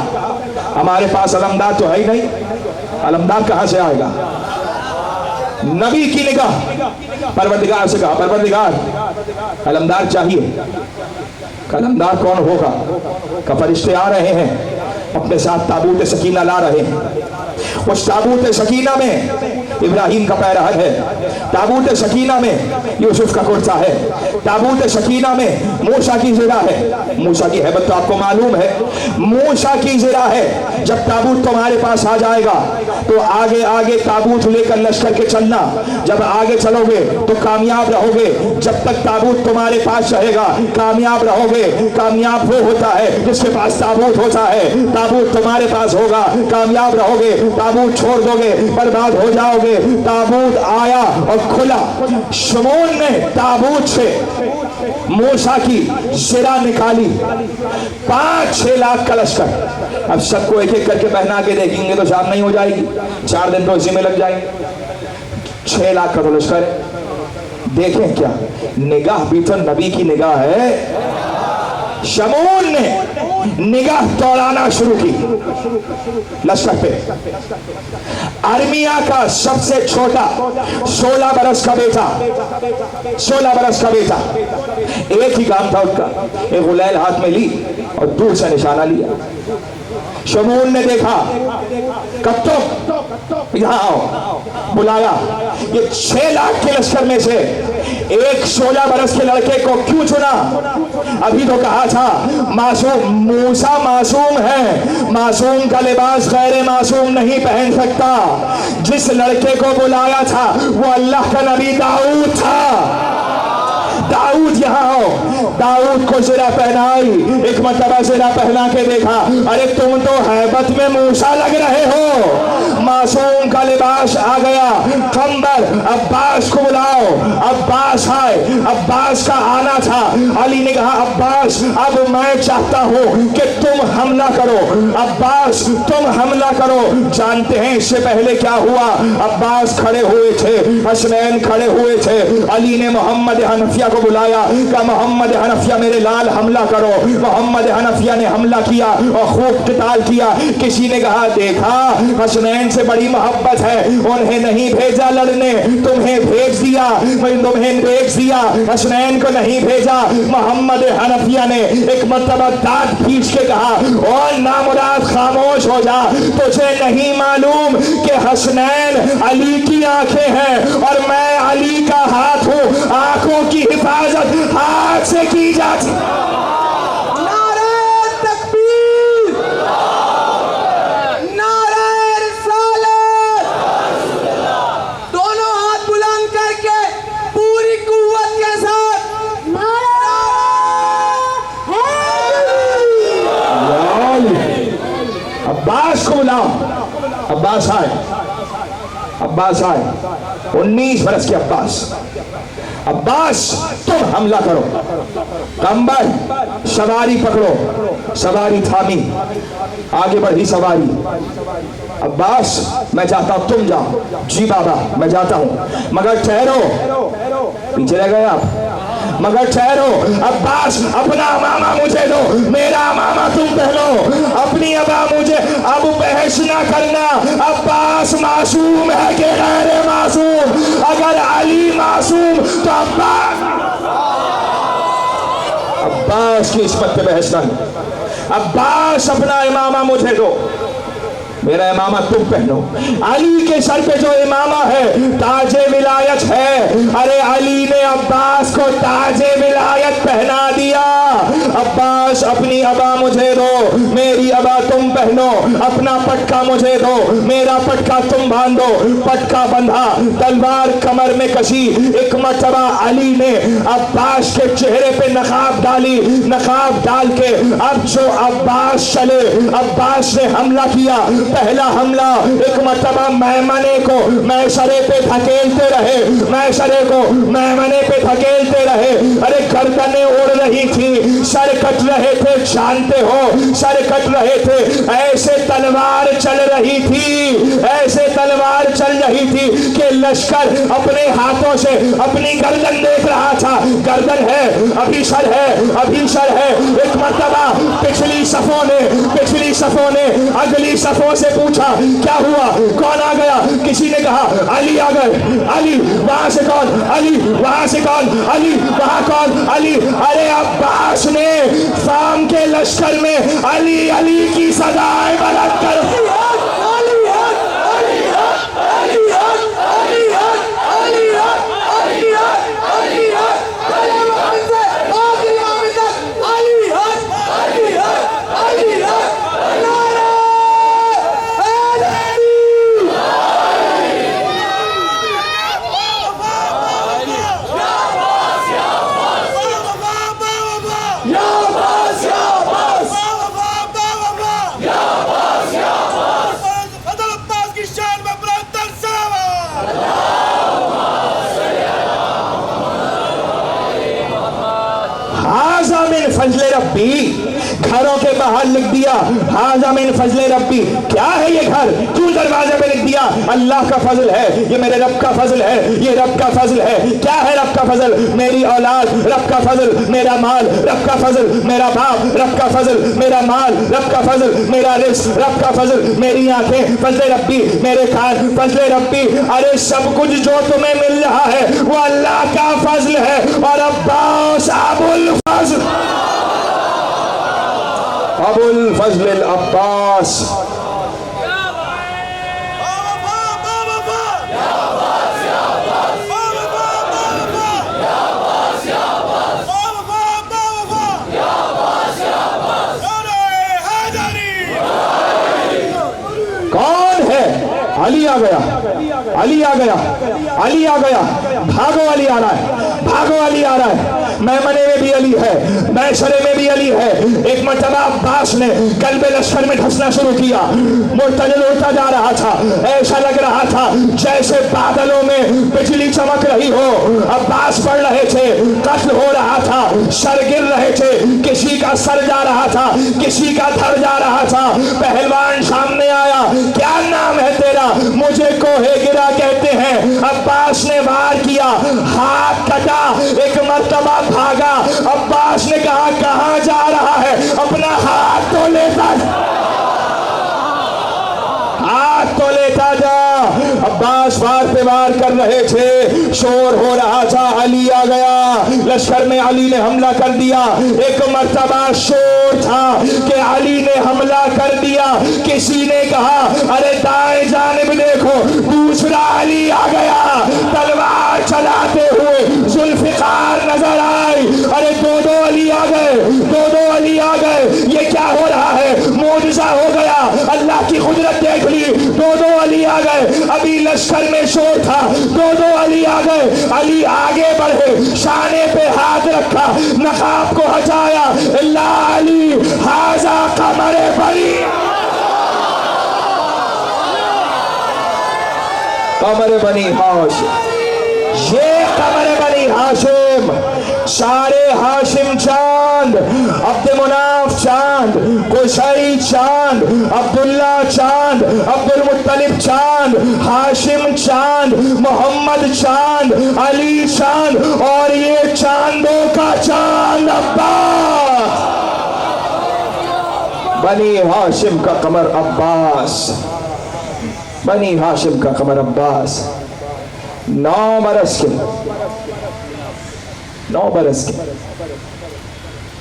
हमारे पास अलमदार तो है ही नहीं, अलमदार कहां से आएगा? नबी की निगाह परवरदिगार से कहा, परवरदिगार अलमदार चाहिए। कलमदार कौन होगा? का फरिश्ते आ रहे हैं, अपने साथ ताबूत सकीना ला रहे हैं। उस ताबूत सकीना में इब्राहिम का पैरहर है, ताबूत सकीना में यूसुफ का कुर्ता है, ताबूत सकीना में मूसा की ज़िरा है। मूसा की हैबत तो आपको मालूम है, मूसा की ज़िरा है। जब ताबूत तुम्हारे पास आ जाएगा तो आगे आगे ताबूत लेकर लश्कर के चलना, जब आगे चलोगे तो कामयाब रहोगे, जब तक ताबूत तुम्हारे पास रहेगा कामयाब रहोगे। कामयाब वो होता है जिसके पास ताबूत होता है, ताबूत तुम्हारे पास होगा कामयाब रहोगे, ताबूत छोड़ दोगे बर्बाद हो जाओगे। ताबूत आया और खुला, शमून ने ताबूत से मूसा की ज़िरा निकाली, 5-6 लाख का लश्कर। अब सबको एक एक करके पहना के देखेंगे तो शाम नहीं हो जाएगी, 4 दिन तो इसी में लग जाएंगे। 6 लाख का तो लश्कर है। देखें क्या निगाह भी तो नबी की निगाह है। शमून ने निगाह दौड़ाना शुरू की लश्कर पे। अरमिया का सबसे छोटा 16 बरस का बेटा, 16 बरस का बेटा, एक ही काम था उसका, एक गुलैल हाथ में ली और दूर से निशाना लिया। शमून ने देखा कब तो यहाँ आओ, बुलाया। ये 6 लाख के लश्कर में से एक 16 बरस के लड़के को क्यों चुना? अभी तो कहा था मासूम, मूसा मासूम है, मासूम का लिबास गैर मासूम नहीं पहन सकता। जिस लड़के को बुलाया था वो अल्लाह का नबी दाऊद था। दाऊद यहाँ आओ, दाऊद को ज़िरा पहनाई, एक मरतबा ज़िरा पहना के देखा, अरे तुम तो हैबत में मूसा लग रहे हो। मासूम का लिबास आ गया, कंबर, अब्बास को बुलाओ। अब्बास आए, अब्बास का आना था। अली ने कहा अब्बास अब मैं चाहता हूँ कि तुम हमला करो, अब्बास तुम हमला करो। जानते हैं इससे पहले क्या हुआ? अब्बास खड़े हुए थे, हसनैन खड़े हुए थे। अली ने मोहम्मद हनफिया को बुलाया, कहा मोहम्मद हनफिया मेरे लाल हमला करो। मोहम्मद हनफिया ने हमला किया और खूब क़िताल किया। किसी ने कहा देखा हसनैन से से बड़ी मोहब्बत है। उन्हें नहीं भेजा लड़ने, तुम्हें भेज दिया, तुम्हें भेज दिया, हसनैन को नहीं भेजा। मोहम्मद हनफिया ने एक मरतबा दांत खींच के कहा, और नामुराद खामोश हो जा, तुझे नहीं मालूम कि हसनैन अली की आंखें हैं और मैं अली का हाथ हूं। आंखों की हिफाजत हाथ से की जाती। नारे तकबीर, नारे रिसालत, दोनों हाथ बुलंद करके पूरी कुव्वत के साथ अब्बास को बुलाओ। अब्बास आए, अब्बास आए, 19 बरस के अब्बास। अब्बास तुम हमला करो, कंबर सवारी पकड़ो। सवारी थामी, आगे बढ़ी सवारी। अब्बास मैं जाता हूं, तुम जाओ। जी बाबा मैं जाता हूं, मगर ठहरो। पीछे रह गए आप, मगर ठहरो। अब्बास अपना मामा मुझे दो, मेरा मामा तुम पहनो, अपनी अबा मुझे। अब बहस ना करना, अब्बास मासूम है कि गैर मासूम? अगर अली मासूम तो अब्बास की इस्मत पे बहस नहीं। अब्बास अपना इमामा मुझे दो, मेरा इमामा तुम पहनो। अली के सर पे जो इमामा है ताजे विलायत है। अरे अली ने अब्बास को ताजे विलायत पहना दिया। अब्बास अपनी अबा मुझे दो, मेरी अबा तुम पहनो। अपना पटका मुझे दो, मेरा पटका तुम बांधो। पटका बंधा, तलवार कमर में कसी। एक मर्तबा अली ने अब्बास के चेहरे पे नकाब डाली। नकाब डाल के अब जो अब्बास चले, अब्बास ने हमला किया। पहला हमला एक मर्तबा मैमने को मैसरे पे धकेलते रहे, मैसरे को मैमने पे धकेलते रहे। अरे गर्दनें उड़ रही थी, सर कट रहे थे, जानते हो सर कट रहे थे। ऐसे तलवार चल रही थी, ऐसे तलवार चल रही थी कि लश्कर अपने हाथों से अपनी गर्दन देख रहा था। गर्दन है, अभी सर है, अभी सर है। एक मर्तबा पिछली सफों ने अगली सफों से पूछा क्या हुआ, कौन आ गया? किसी ने कहा अली आ गए। अली वहां से कौन? अली वहां से कौन? अली वहां कौन? अली। अरे अब्बास ने शाम के लश्कर में अली अली की सदाएं बुलंद कर। फजले रब्बी, घरों के बाहर लिख दिया हाजा मिन फजले रब्बी। क्या है ये घर, क्यों दरवाजे पे लिख दिया? अल्लाह का फजल है, ये मेरे रब का फजल है, ये रब का फजल है। क्या है रब का फजल? मेरी औलाद, रब का फजल। मेरा माल, रब का फजल। मेरा बाप, रब का फजल। मेरा माल, रब का फजल। मेरा रिस्क, रब का फजल। मेरी आंखें, फजले रब्बी। मेरे कान, फजले रब्बी। अरे सब कुछ जो तुम्हें मिल रहा है वो अल्लाह का फजल है। और अब्बास अबुल फजल, अबुल फजल अब्बास। कौन है? अली आ गया, अली आ गया, अली आ गया। भागो अली आ रहा है, भागो अली आ रहा है। मैमने में भी अली है, मैसरे में भी अली है। एक मर्तबा अब्बास ने कल्बे लश्कर में धंसना शुरू किया। मुर्तजिल उड़ता जा रहा था, ऐसा लग रहा था जैसे बादलों में बिजली चमक रही हो। अब्बास पढ़ रहे थे, कत्ल हो रहा था, सर गिर रहे थे। किसी का सर जा रहा था, किसी का धड़ जा रहा था। पहलवान सामने आया, क्या नाम है तेरा? मुझे कोहे गिरा कहते हैं। अब्बास ने वार किया, हाथ कटा। एक मर्तबा भागा। अब्बास ने कहा कहां जा रहा है? अपना हाथ तो लेता, हाथ हाथ तो लेता जा। अब्बास वार पे वार कर रहे थे, शोर हो रहा था, अली आ गया, लश्कर में अली ने हमला कर दिया। एक मर्तबा शोर था कि अली ने हमला कर दिया, किसी ने कहा अरे दाएं जानिब देखो, दूसरा अली आ गया, तलवार चलाते हुए जुल्फिकार नजर आई। अरे दो दो अली आ गए, दो दो अली आ गए, ये क्या हो रहा है? मोजज़ा हो गया, अल्लाह की कुदरत देख ली, दो दो अली आ गए। अभी लश्कर में शोर था, दो दो अली आ गए। अली आगे बढ़े, शाने पे हाथ रखा, नकाब को हटाया, ला अली हाजा कमरे बनी, कमर बनी हाशिम, ये कमर बनी हाशिम, सारे हाशिम चांद, अब्द मुनाफ चांद, कुशई चांद, अब्दुल्ला चांद, अब्दुल मुत्तलिब चांद, हाशिम चांद, मोहम्मद चांद, अली चांद, और ये चांदों का चांद अब्बास, बनी हाशिम का कमर अब्बास, बनी हाशिम का कमर अब्बास। 9 बरस के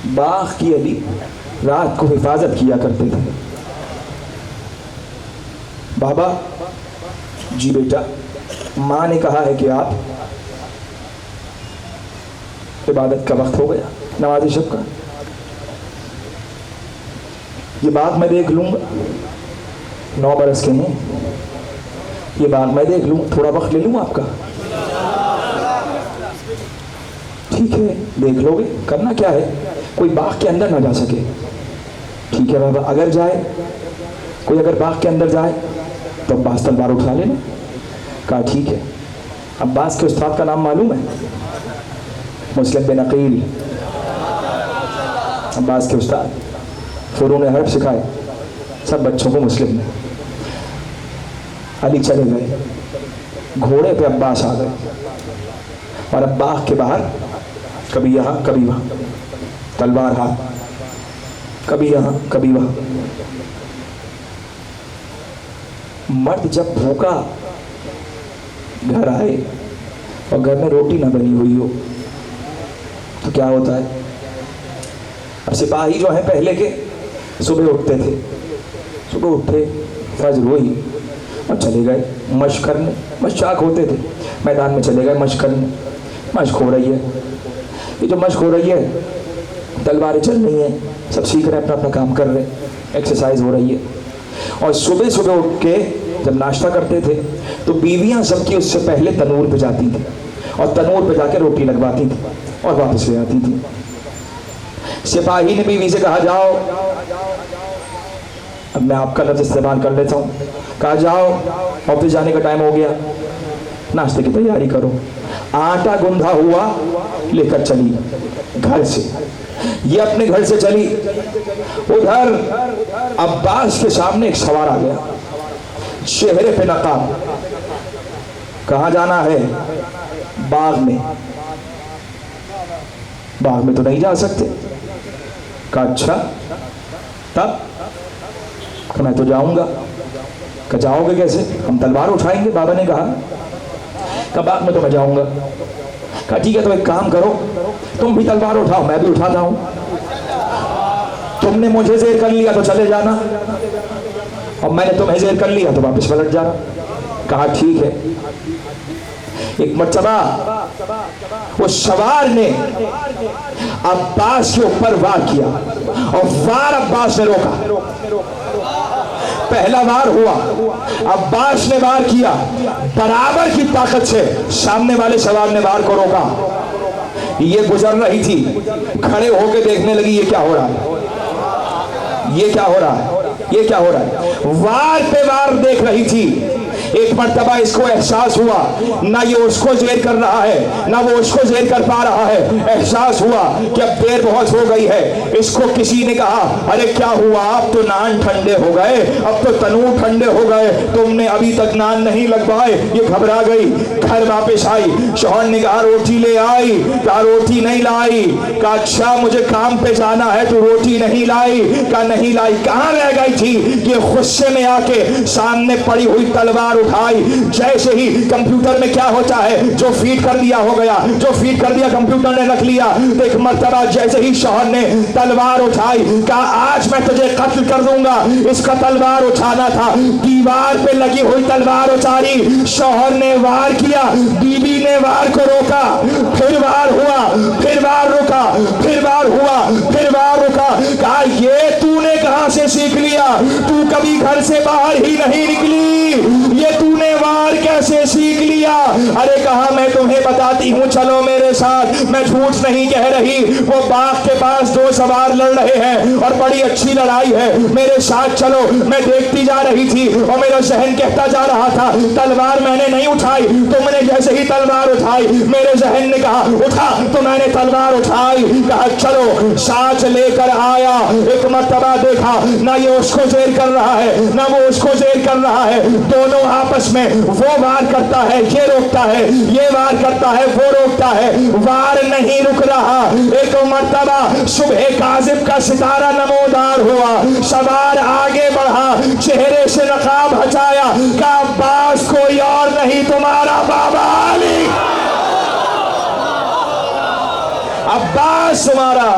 बाग की अली रात को हिफाजत किया करते थे। बाबा जी बेटा, माँ ने कहा है कि आप, इबादत का वक्त हो गया, नमाज शब का, ये बाग मैं देख लूंगा, 9 बरस के हैं, ये बाग मैं देख लूँ, थोड़ा वक्त ले लूँ आपका? ठीक है, देख लोगे, करना क्या है, कोई बाग के अंदर ना जा सके। ठीक है बाबा, अगर जाए कोई, अगर बाग के अंदर जाए तो अब्बास तलवार उठा लेना। कहा ठीक है। अब्बास के उस्ताद का नाम मालूम है? मुस्लिम बिन अकील, अब्बास के उस्ताद, फुरून हर्ब सिखाए सब बच्चों को मुस्लिम में। अली चले गए, घोड़े पे अब्बास आ गए, और अब बाग के बाहर कभी यहाँ कभी वहाँ, तलवार हाथ, कभी यहाँ कभी वहाँ। मर्द जब भूखा घर आए और घर में रोटी ना बनी हुई हो तो क्या होता है? अब सिपाही जो है पहले के, सुबह उठते थे, सुबह उठे, फजर हुई और चले गए मशक करने, मशाक होते थे, मैदान में चले गए मशक करने। मशक हो रही है, ये जो मशक हो रही है, तलवारें चल रही हैं, सब सीख रहे हैं, अपना अपना काम कर रहे हैं, एक्सरसाइज हो रही है। और सुबह सुबह उठ के जब नाश्ता करते थे तो बीवियां सबकी उससे पहले तनूर पे जाती थी और तनूर पे जाके रोटी लगवाती थी और वापस ले आती थी। सिपाही ने बीवी से कहा जाओ, अब मैं आपका लफ्ज़ इस्तेमाल कर लेता हूँ, कहा जाओ ऑफिस जाने का टाइम हो गया, नाश्ते की तैयारी करो। आटा गुंधा हुआ लेकर चली घर से, ये अपने घर से चली, उधर अब्बास के सामने एक सवार आ गया, चेहरे पे नकाब। कहाँ जाना है? बाग में। बाग में तो नहीं जा सकते। कहा अच्छा, तब? कहा मैं तो जाऊंगा। कहा जाओगे कैसे? हम तलवार उठाएंगे, बाबा ने कहा। कहा बाग में तो मैं जाऊंगा। कहा ठीक है, तो एक काम करो, तुम भी तलवार उठाओ, मैं भी उठाता हूं, तुमने मुझे ज़ेर कर लिया तो चले जाना, और मैंने तुम्हें ज़ेर कर लिया तो वापस पलट जाना। कहा ठीक है। एक मर्तबा उस सवार ने अब्बास के ऊपर वार किया और वार अब्बास ने रोका। पहला वार हुआ, अब्बास ने वार किया, बराबर की ताकत से सामने वाले सवार ने वार को रोका। ये गुजर रही थी, खड़े होकर देखने लगी ये क्या हो रहा है, ये क्या हो रहा है, ये क्या हो रहा है। वार पे वार देख रही थी, एक मर्तबा इसको एहसास हुआ, ना ये उसको जेर कर रहा है ना वो उसको जेर कर पा रहा है। एहसास हुआ कि अब देर बहुत हो गई है। इसको किसी ने कहा, अरे क्या हुआ, अब तो नान ठंडे हो गए, अब तो तनूर ठंडे हो गए, तुमने अभी तक नान नहीं लगवाए। ये घबरा गई, घर वापस आई। शौहर ने कहा रोटी ले आई, कहा रोटी नहीं लाई। कहा अच्छा मुझे काम पे जाना है, तो रोटी नहीं लाई। कहा नहीं लाई। कहाँ रह गई थी? ये गुस्से में आके सामने पड़ी हुई तलवार उठाई। जैसे ही कंप्यूटर में क्या होता है, जो फीड कर दिया हो गया, जो फीड कर दिया कंप्यूटर ने रख लिया। तो एक मर्तबा जैसे ही शौहर ने तलवार उठाई, कहा आज मैं तुझे कत्ल कर दूंगा। इसका तलवार उठाना था, दीवार पे लगी हुई तलवार उतारी। शौहर ने वार किया, बीबी ने वार को रोका, फिर वार हुआ, फिर वार रुका, फिर वार हुआ, फिर वार रुका। कहा ये तूने कहां से सीख लिया? तू कभी घर से बाहर ही नहीं निकली, ये तूने वार कैसे सीख लिया? अरे कहा मैं तुम्हें बताती हूँ, चलो मेरे साथ, मैं झूठ नहीं कह रही। वो बाग के पास दो सवार लड़ रहे हैं और बड़ी अच्छी लड़ाई है, मेरे साथ चलो। मैं देखती जा रही थी और मेरा जहन कहता जा रहा था तलवार मैंने नहीं उठाई, तुमने जैसे ही तलवार उठाई मेरे जहन ने कहा उठा, तो मैंने तलवार उठाई। कहा चलो, साथ लेकर आया। एक मर्तबा देखा, ना ये उसको जेर कर रहा है ना वो उसको जेर कर रहा है, दोनों आपस में, वो वार करता है ये रोकता है, ये वार करता है वो रोकता है, वार नहीं रुक रहा। एक मर्तबा सुबह काजिब का सितारा नमोदार हुआ, सवार आगे बढ़ा, चेहरे से नकाब हटाया, का अब्बास कोई और नहीं तुम्हारा बाबा अली, अब्बास तुम्हारा।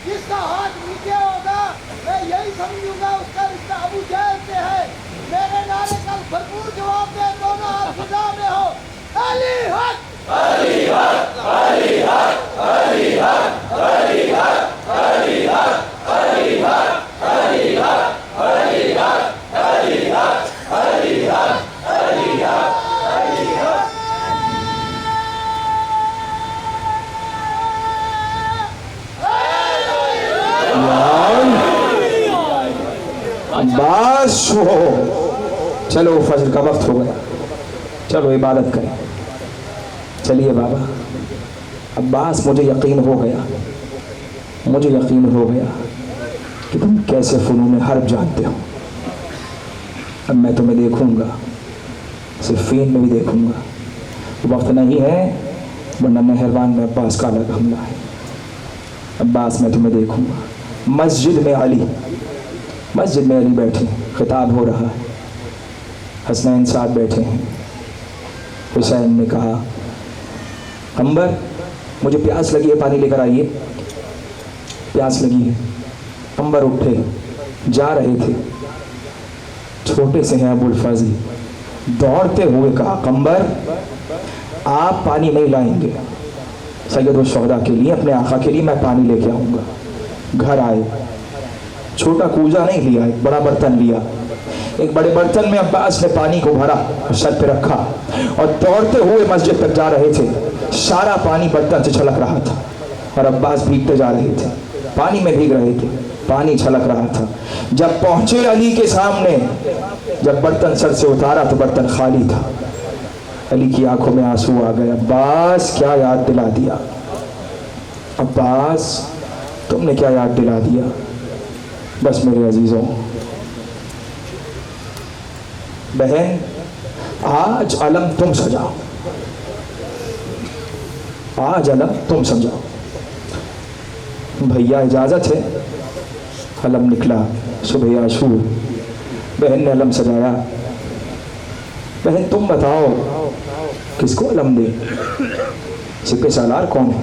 जिसका हाथ नीचे होगा मैं यही समझूंगा उसका रिश्ता अबू जहल से है। मेरे नारे कल भरपूर जवाब दे, दोनों हाथ फिजा में हो। अली हक, अली हक, अली हक, अली हक, अली हक, अली हक, अली हक, अली हक, अली हक, अली हक, अली हक, अली हक, अली हक। अब्बास हो, चलो फजर का वक्त हो गया, चलो इबादत करें। चलिए बाबा। अब्बास मुझे यकीन हो गया, मुझे यकीन हो गया कि तुम कैसे फ़नून हर्ब जानते हो। अब मैं तुम्हें देखूंगा, सिफ़ीन में भी देखूंगा। वक्त नहीं है, वरना मेहरबान में अब्बास का अलग हमला है। अब्बास मैं तुम्हें देखूंगा। मस्जिद में अली, मस्जिद में अली बैठे, खिताब हो रहा है, हसनैन साथ बैठे हैं। हुसैन ने कहा अंबर मुझे प्यास लगी है, पानी लेकर आइए, प्यास लगी है। अंबर उठे, जा रहे थे, छोटे से हैं अबुल फजल, दौड़ते हुए कहा कंबर आप पानी नहीं लाएंगे, सैयद शुहदा के लिए, अपने आका के लिए मैं पानी लेके आऊँगा। घर आए, छोटा कूजा नहीं लिया, एक बड़ा बर्तन लिया। एक बड़े बर्तन में अब्बास ने पानी को भरा, सर पे रखा और दौड़ते हुए मस्जिद तक जा रहे थे। सारा पानी बर्तन से छलक रहा था और अब्बास भीगते जा रहे थे, पानी में भीग रहे थे, पानी छलक रहा था। जब पहुंचे अली के सामने, जब बर्तन सर से उतारा तो बर्तन खाली था। अली की आंखों में आंसू आ गए। अब्बास क्या याद दिला दिया, अब्बास तुमने क्या याद दिला दिया। बस मेरे अजीजों, बहन आज अलम तुम सजाओ, आज अलम तुम सजाओ। भैया इजाज़त है, अलम निकला सुबह आशूर, बहन ने अलम सजाया। बहन तुम बताओ किसको अलम दे, सिक्के सालार कौन है?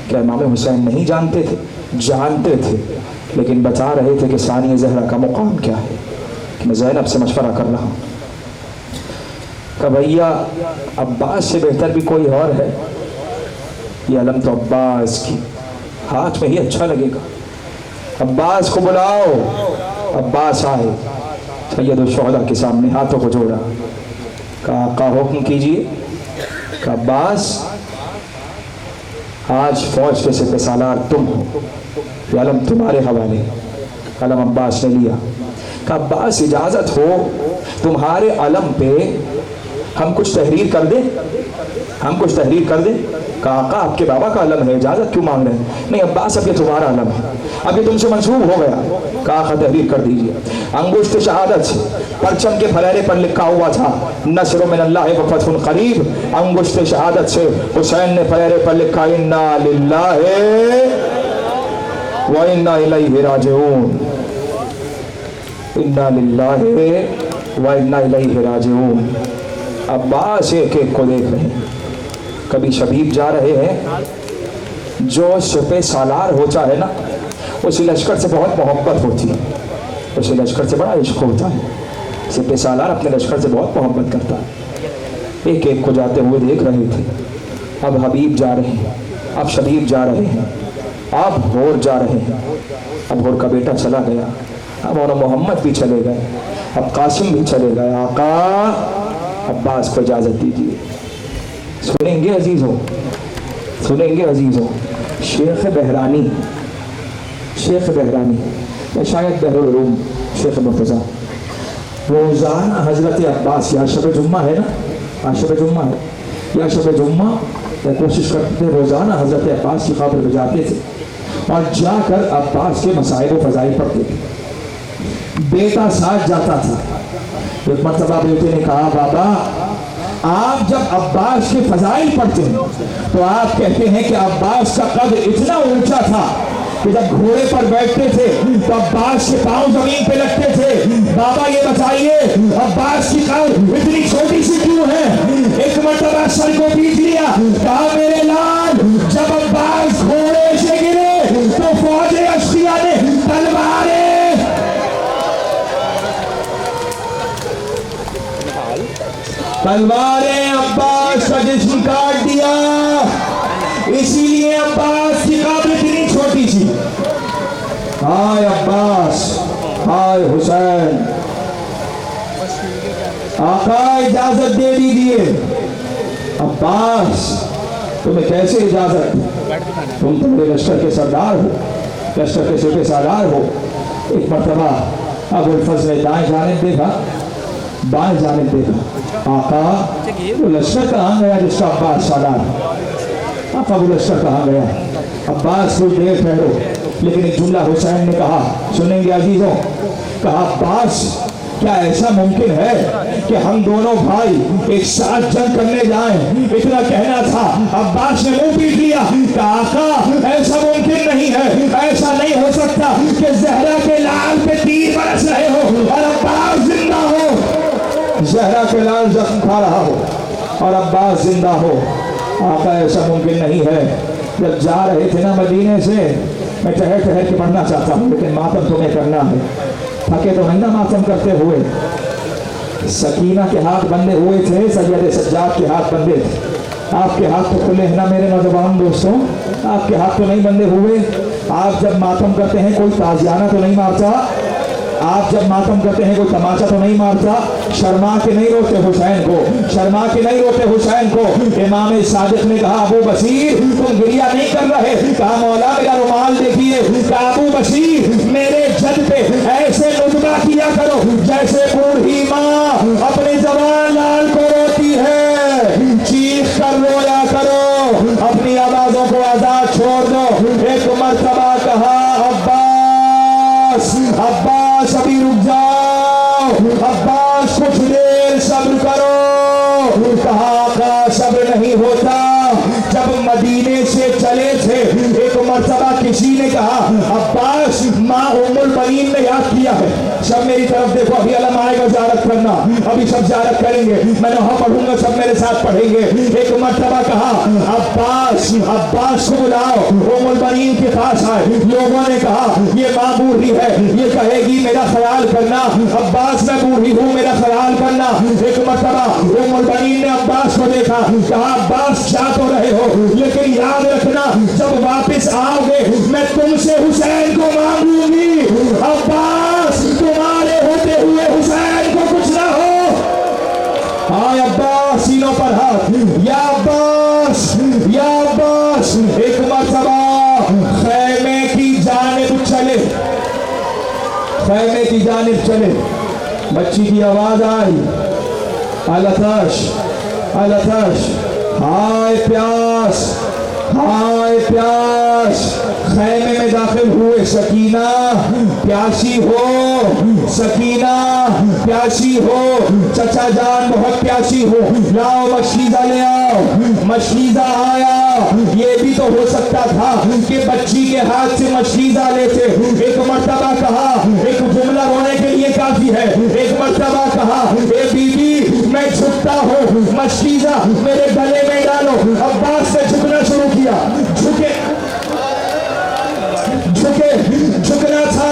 क्या इमाम हुसैन नहीं जानते थे? जानते थे, लेकिन बता रहे थे कि सानिया ज़हरा का मुकाम क्या है। कि मैं ज़ैनब से मशवरा कर रहा हूँ। कहा भैया अब्बास से बेहतर भी कोई और है, ये अलम तो अब्बास की हाथ में ही अच्छा लगेगा। अब्बास को बुलाओ। अब्बास आए, सैयद शुहदा के सामने हाथों को जोड़ा, कहा आका हुक्म कीजिए। कहा अब्बास आज फौज के सिपह सालार तुम हो, ये अलम तुम्हारे हवाले। अलम अब्बास ने लिया, कहा अब्बास इजाज़त हो तुम्हारे अलम पे हम कुछ तहरीर कर दें, हम कुछ तहरीर कर दें। कहा आका आपके बाबा का अलम है, इजाज़त क्यों मांग रहे हैं? नहीं अब्बास अब ये तुम्हारा अलम है, अब ये तुमसे मंसूब हो गया। कहा आका तहरीर कर दीजिए। अंगुश्त शहादत से परचम के फरेरे पर लिखा हुआ था नस्र मिन अल्लाह व फतहुन करीब। अंगुश्त शहादत से हुसैन ने फरेरे पर लिखा इन्ना लिल्लाहि व इन्ना इलैहि राजिऊन, इन्ना लिल्लाहि व इन्ना इलैहि राजिऊन। अब्बास एक एक को देख रहे हैं। कभी शबीब जा रहे हैं, जो शपे सालार होता है ना, उसी लश्कर से बहुत मोहब्बत होती है, उसी लश्कर से बड़ा इश्क होता है। शपे सालार अपने लश्कर से बहुत मोहब्बत करता है। एक एक को जाते हुए देख रहे थे। अब हबीब जा रहे हैं, अब शबीब जा रहे हैं, अब होर जा रहे हैं। अब होर का बेटा चला गया, अब और मोहम्मद भी चले गए, अब कासिम भी चले गए। आका अब्बास को इजाज़त दीजिए। सुनेंगे अजीज़ों, सुनेंगे अजीज़ों, शेख बहरानी, शेख बहरानी या शायद बहरुल उलूम शेख मुर्तज़ा, रोज़ाना हज़रत अब्बास, या शब जुम्मा है ना, आज शब जुम्मा है, या शब जुम्मा या कोशिश करते थे रोज़ाना हज़रत अब्बास की खबर पे जाते थे और जाकर अब्बास के मसाइब व फ़ज़ाइल पढ़ते थे। बेटा साथ जाता था। एक मरतबा बेटे ने कहा बाबा आप जब अब्बास के फजाइल पढ़ते हैं तो आप कहते हैं कि अब्बास का कद इतना ऊंचा था कि जब घोड़े पर बैठते थे तो अब्बास के पांव जमीन पे लगते थे। बाबा ये बताइए अब्बास की कद इतनी छोटी सी क्यों है? एक मरतबा सर को पीट लिया, कहा मेरे लाल जब अब्बास घोड़े से गिरे तो फौजे अश्किया ने तलवारें अब्बास का जिस्म काट दिया, इसीलिए अब्बास की कब्र इतनी छोटी सी। हाय अब्बास, हाय हुसैन, आका इजाजत दे दीजिए। अब्बास तुम्हें कैसे इजाजत? तुम तो मेरे लश्कर के सरदार हो, लश्कर के सूबे सरदार हो। एक मरतबा अबुल फजल ने दाएं जानिब देखा, बाएं जानिब देखा। आका वो लश्कर कहाँ गया जिसका अब्बास सालार? आका वो लश्कर कहाँ गया? अब्बास कुछ देर ठहरो। लेकिन एक जुमला हुसैन ने कहा, सुनेंगे अजीजों, कहा अब्बास क्या ऐसा मुमकिन है कि हम दोनों भाई एक साथ जंग करने जाएं? इतना कहना था, अब्बास ने मुंह पीट लिया। कहा आका ऐसा मुमकिन नहीं है, ऐसा नहीं हो सकता कि जहरा के लाल पे तीर बरस रहे हो और अब्बास जिंदा हो, जहरा के लाल जख्म खा रहा हो और अब्बास जिंदा हो। आका ऐसा मुमकिन नहीं है। जब जा रहे थे ना मदीने से, मैं ठहर ठहर के पढ़ना चाहता हूँ लेकिन मातम तुम्हें करना है। थके तो नहीं ना मातम करते हुए? सकीना के हाथ बंधे हुए थे, सैयद सज्जाद के हाथ बंधे थे। आपके हाथ तो खुले हैं ना मेरे नौजवान दोस्तों? आपके हाथ तो नहीं बंधे हुए? आप जब मातम करते हैं कोई ताजियाना तो नहीं मारता? आप जब मातम करते हैं कोई तमाचा तो नहीं मारता? शर्मा के नहीं रोते हुसैन को, शर्मा के नहीं रोते हुसैन को। इमाम सादिक ने कहा अबू बशीर तुम गिरिया नहीं कर रहे? कहा मौला मेरा रुमाल देखिए। कहा अबू बशीर मेरे जद पे ऐसे नुदबा किया करो जैसे बूढ़ी माँ अपने जवान लाल को रोती है, चीख कर रोया करो, अपनी आवाजों को आजाद छोड़ दो। एक मर्तबा कहा अब्बास, अब्बास अभी रुक जाओ, अब्बास कुछ देर सब्र करो। कहा का सब्र नहीं होता। जब मदीने से चले थे एक मर्तबा किसी ने कहा अब्बास माँ उम्मुल बनीन ने याद किया है। सब मेरी तरफ देखो, अभी अलम आएगा ज़ियारत करना, अभी सब ज़ियारत करेंगे, मैं वहां पढ़ूंगा, सब मेरे साथ पढ़ेंगे। एक मर्तबा कहा अब्बास, अब्बास को बुलाओ, उम्मुल बनीन के पास आए। लोगों ने कहा ये माँ बूढ़ी है, ये कहेगी मेरा ख्याल करना। अब्बास मैं बूढ़ी हूँ, मेरा ख्याल करना। एक मर्तबा उम्मुल बनीन ने अब्बास को देखा, कहा अब्बास जा तो रहे हो लेकिन याद रखना जब वापस आओगे मैं तुमसे हुसैन को मांगूंगी। अब्बास तुम्हारे होते हुए हुसैन को कुछ ना हो। हाय अब्बास सीनों पर हाथ, या अब्बास, या अब्बास। एक मर्तबा खैमे की जानिब खैमे की जानिब चले। बच्ची की आवाज आई, अलतश अलतश, हाय प्यास, हाय प्यास। खैमे में दाखिल हुए, सकीना प्यासी हो, सकीना प्यासी हो, चचा जान बहुत प्यासी हो, लाओ मशकीज़ा ले आओ। मशकीज़ा आया। ये भी तो हो सकता था कि बच्ची के हाथ से मशकीज़ा लेते। एक मर्तबा कहा, एक जुमला रोने के लिए काफी है, एक मर्तबा कहा, ए बीबी मैं झुकता हूँ, मशकीज़ा मेरे गले में डालो। अब्बास ने झुकना शुरू किया, झुके झुके, झुकना था,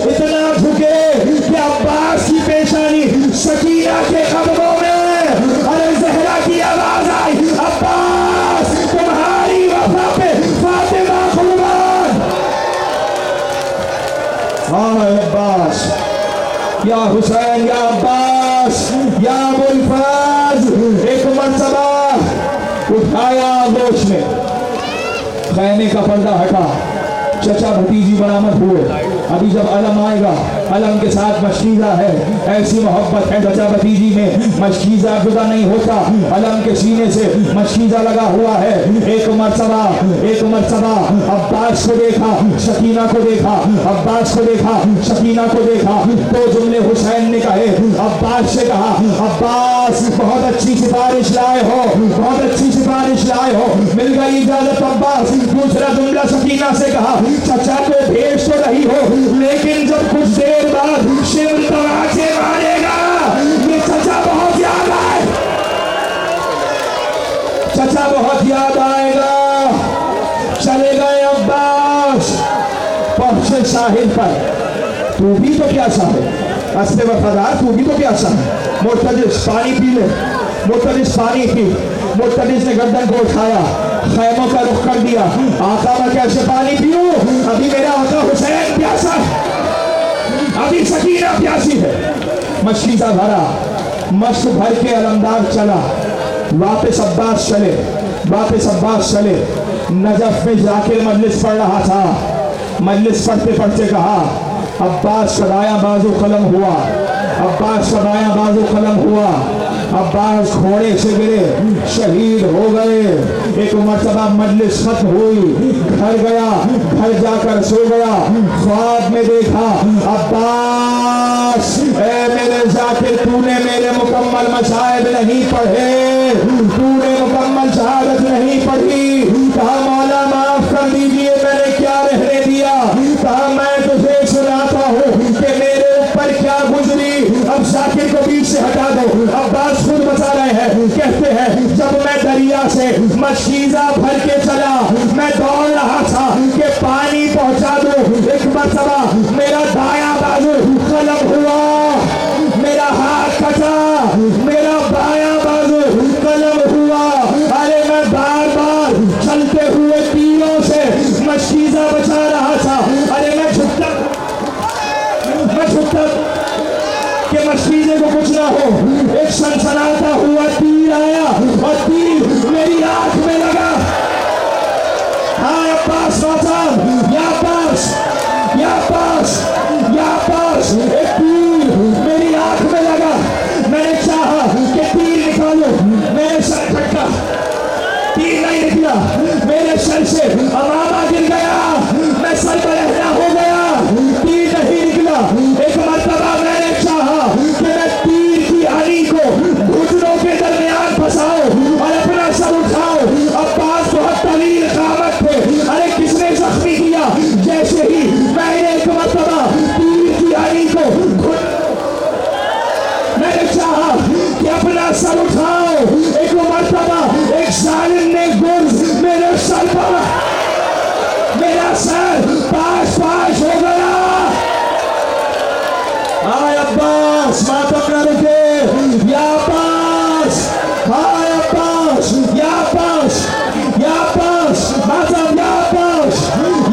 इतना झुके कि अब्बास की पेशानी सकीना के कदमों में। अरे ज़हरा की आवाज आई, अब्बास तुम्हारी वफा पे फातिमा कुर्बान। हाँ अब्बास, या हुसैन, या अब्बास, या अबुल फज। एक मर्तबा उठाया आगोश में, खैमे का पर्दा हटा, चचा भतीजी बरामद हुए। अभी जब अलम आएगा, अलम के साथ मशकीज़ा है, ऐसी मोहब्बत है चचा भतीजी में, मशकीज़ा जुदा नहीं होता, अलम के सीने से मशकीज़ा लगा हुआ है। एक मर्तबा अब्बास को देखा, सकीना को देखा, अब्बास को देखा, सकीना को देखा, तो जुमले हुसैन ने कहे। अब्बास से कहा, अब्बास बहुत अच्छी सिफारिश लाए हो, बहुत अच्छी सिफारिश लाए हो, मिल गई इजाजत अब्बास। दूसरा जुमला सकीना से कहा, चचा को भेज तो रही हो, लेकिन जब कुछ देर बाद शिव तमाचे मारेगा, ये चचा बहुत याद आए, चचा बहुत याद आएगा। चले गए अब्बास, पहुंचे साहिल पर। तू भी तो प्यासा है, अस्ते वफादार, तू भी तो प्यासा है। मुर्तजिस पानी पी ले, मुर्तजिस पानी पी। मुर्तजिस ने गर्दन को उठाया, खैमों का रुख कर दिया। आका मैं कैसे पानी पीऊं? अभी मेरा आका हुसैन प्यासा है, अभी सकीना प्यासी है। मशकीज़ा भरा, मश्क भर के अलमदार चला। वापस अब्बास चले, वापस अब्बास चले। नजफ में जाके मजलिस पढ़ रहा था। मजलिस पढ़ते पढ़ते कहा, अब्बास का दायां बाजू कलम हुआ, अब्बास का दायां बाजू कलम हुआ। अब्बास घोड़े से गिरे, शहीद हो गए। एक मर्तबा मजलिस खत्म हुई, घर गया, घर जाकर सो गया। ख्वाब में देखा, अब्बास ऐ मेरे जाकिर, तूने मेरे मुकम्मल मसाइब नहीं पढ़े, तूने मुकम्मल शहादत नहीं पढ़ी। कहा मौला माफ कर दीजिए, मैंने क्या रहने दिया। कहा मैं तुझे सुनाता हूँ कि मेरे ऊपर क्या गुजरी। अब जाकिर को बीच से हटा दो। अब्बास खुद बता रहे हैं, कहते हैं जब मैं दरिया से मशकीज़ा भर के चला, मैं दौड़ रहा था कि पानी पहुंचा दो। एक मर्तबा मेरा दायां बाजू कलम हुआ, मेरा हाथ कटा, मेरा बायां बाजू कलम हुआ। अरे मैं बार बार चलते हुए तीरों से मशकीज़ा बचा रहा था। अरे मैं झुकता कि मशकीज़े को कुछ ना हो। एक सनसनाता हुआ तीर आया और तीर मेरी आंख में लगा। हाँ अब्बास साहब, या अब्बास, या अब्बास, या अब्बास, एक तीर मेरी आंख में लगा। मैंने चाहा कि तीर निकालो, मेरे सर फटका, तीर नहीं निकला, मेरे सर से अमामा गिर गया, मैं सर पर रहना हो गया, तीर नहीं निकला। एक मर्तबा मैंने चाहा कि मैं तीर की हरी को घुटनों के दरमियान फंसाऊं और अपना सर उठाऊं। अब्बास बहुत तवील कामत थे। अरे किसने जख्मी किया? जैसे ही मैंने एक मर्तबा तीर की हरी को मैंने चाहा कि अपना सर उठाऊं, एक मर्तबा एक जालिम ने गुर्ज मेरे सर पर, मेरा सर पाश पाश हो गया। हाय अब्बास, मातम न रुके, या अब्बास, हाय अब्बास, या अब्बास, या अब्बास, मातम, या अब्बास,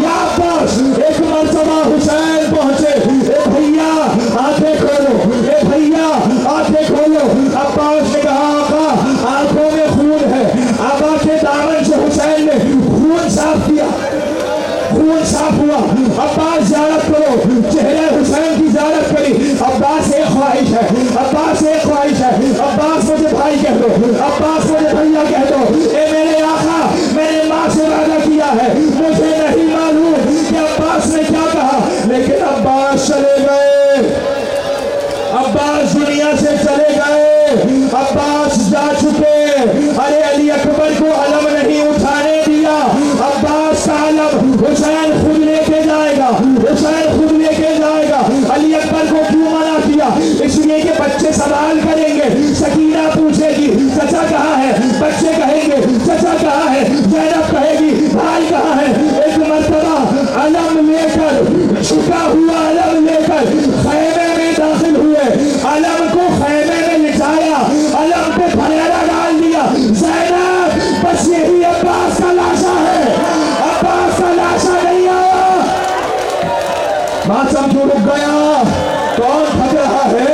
या अब्बास। एक मर्तबा हुसैन पहुंचे। ए भैया आंखें खोलो, ए भैया आंखें खोलो। अब्बास ने कहा ख्वाहिश है, अब्बास एक ख्वाहिश है, अब्बास मुझे भाई कह दो, अब्बास मुझे भैया कह दो। ए मेरे आका, मैंने माँ से वादा किया है, मुझे नहीं मालूम कि अब्बास ने क्या कहा, लेकिन अब्बास चले गए, अब्बास दुनिया से चले गए, अब्बास जा चुके। अरे अली अकबर को अलम नहीं उठाने दिया, अब्बास का अलम हुसैन खुद लेके जाएगा, हुसैन खुद लेके जाएगा। अली अकबर को क्यों मना किया? इसलिए कि बच्चे सवाल करेंगे, सकीना पूछेगी चचा कहाँ है, बच्चे कहेंगे चचा कहाँ है, ज़ैनब कहेगी भाई कहाँ है। एक मर्तबा अलम लेकर, झुका हुआ अलम लेकर खैमे में दाखिल हुए, अलम को खैमे में लिटाया, अलम पे फरेरा डाल दिया। ज़ैनब बस यही अब्बास का लाशा है, अब्बास का लाशा नहीं आया। मातम क्यों रुक गया? कौन थक रहा है?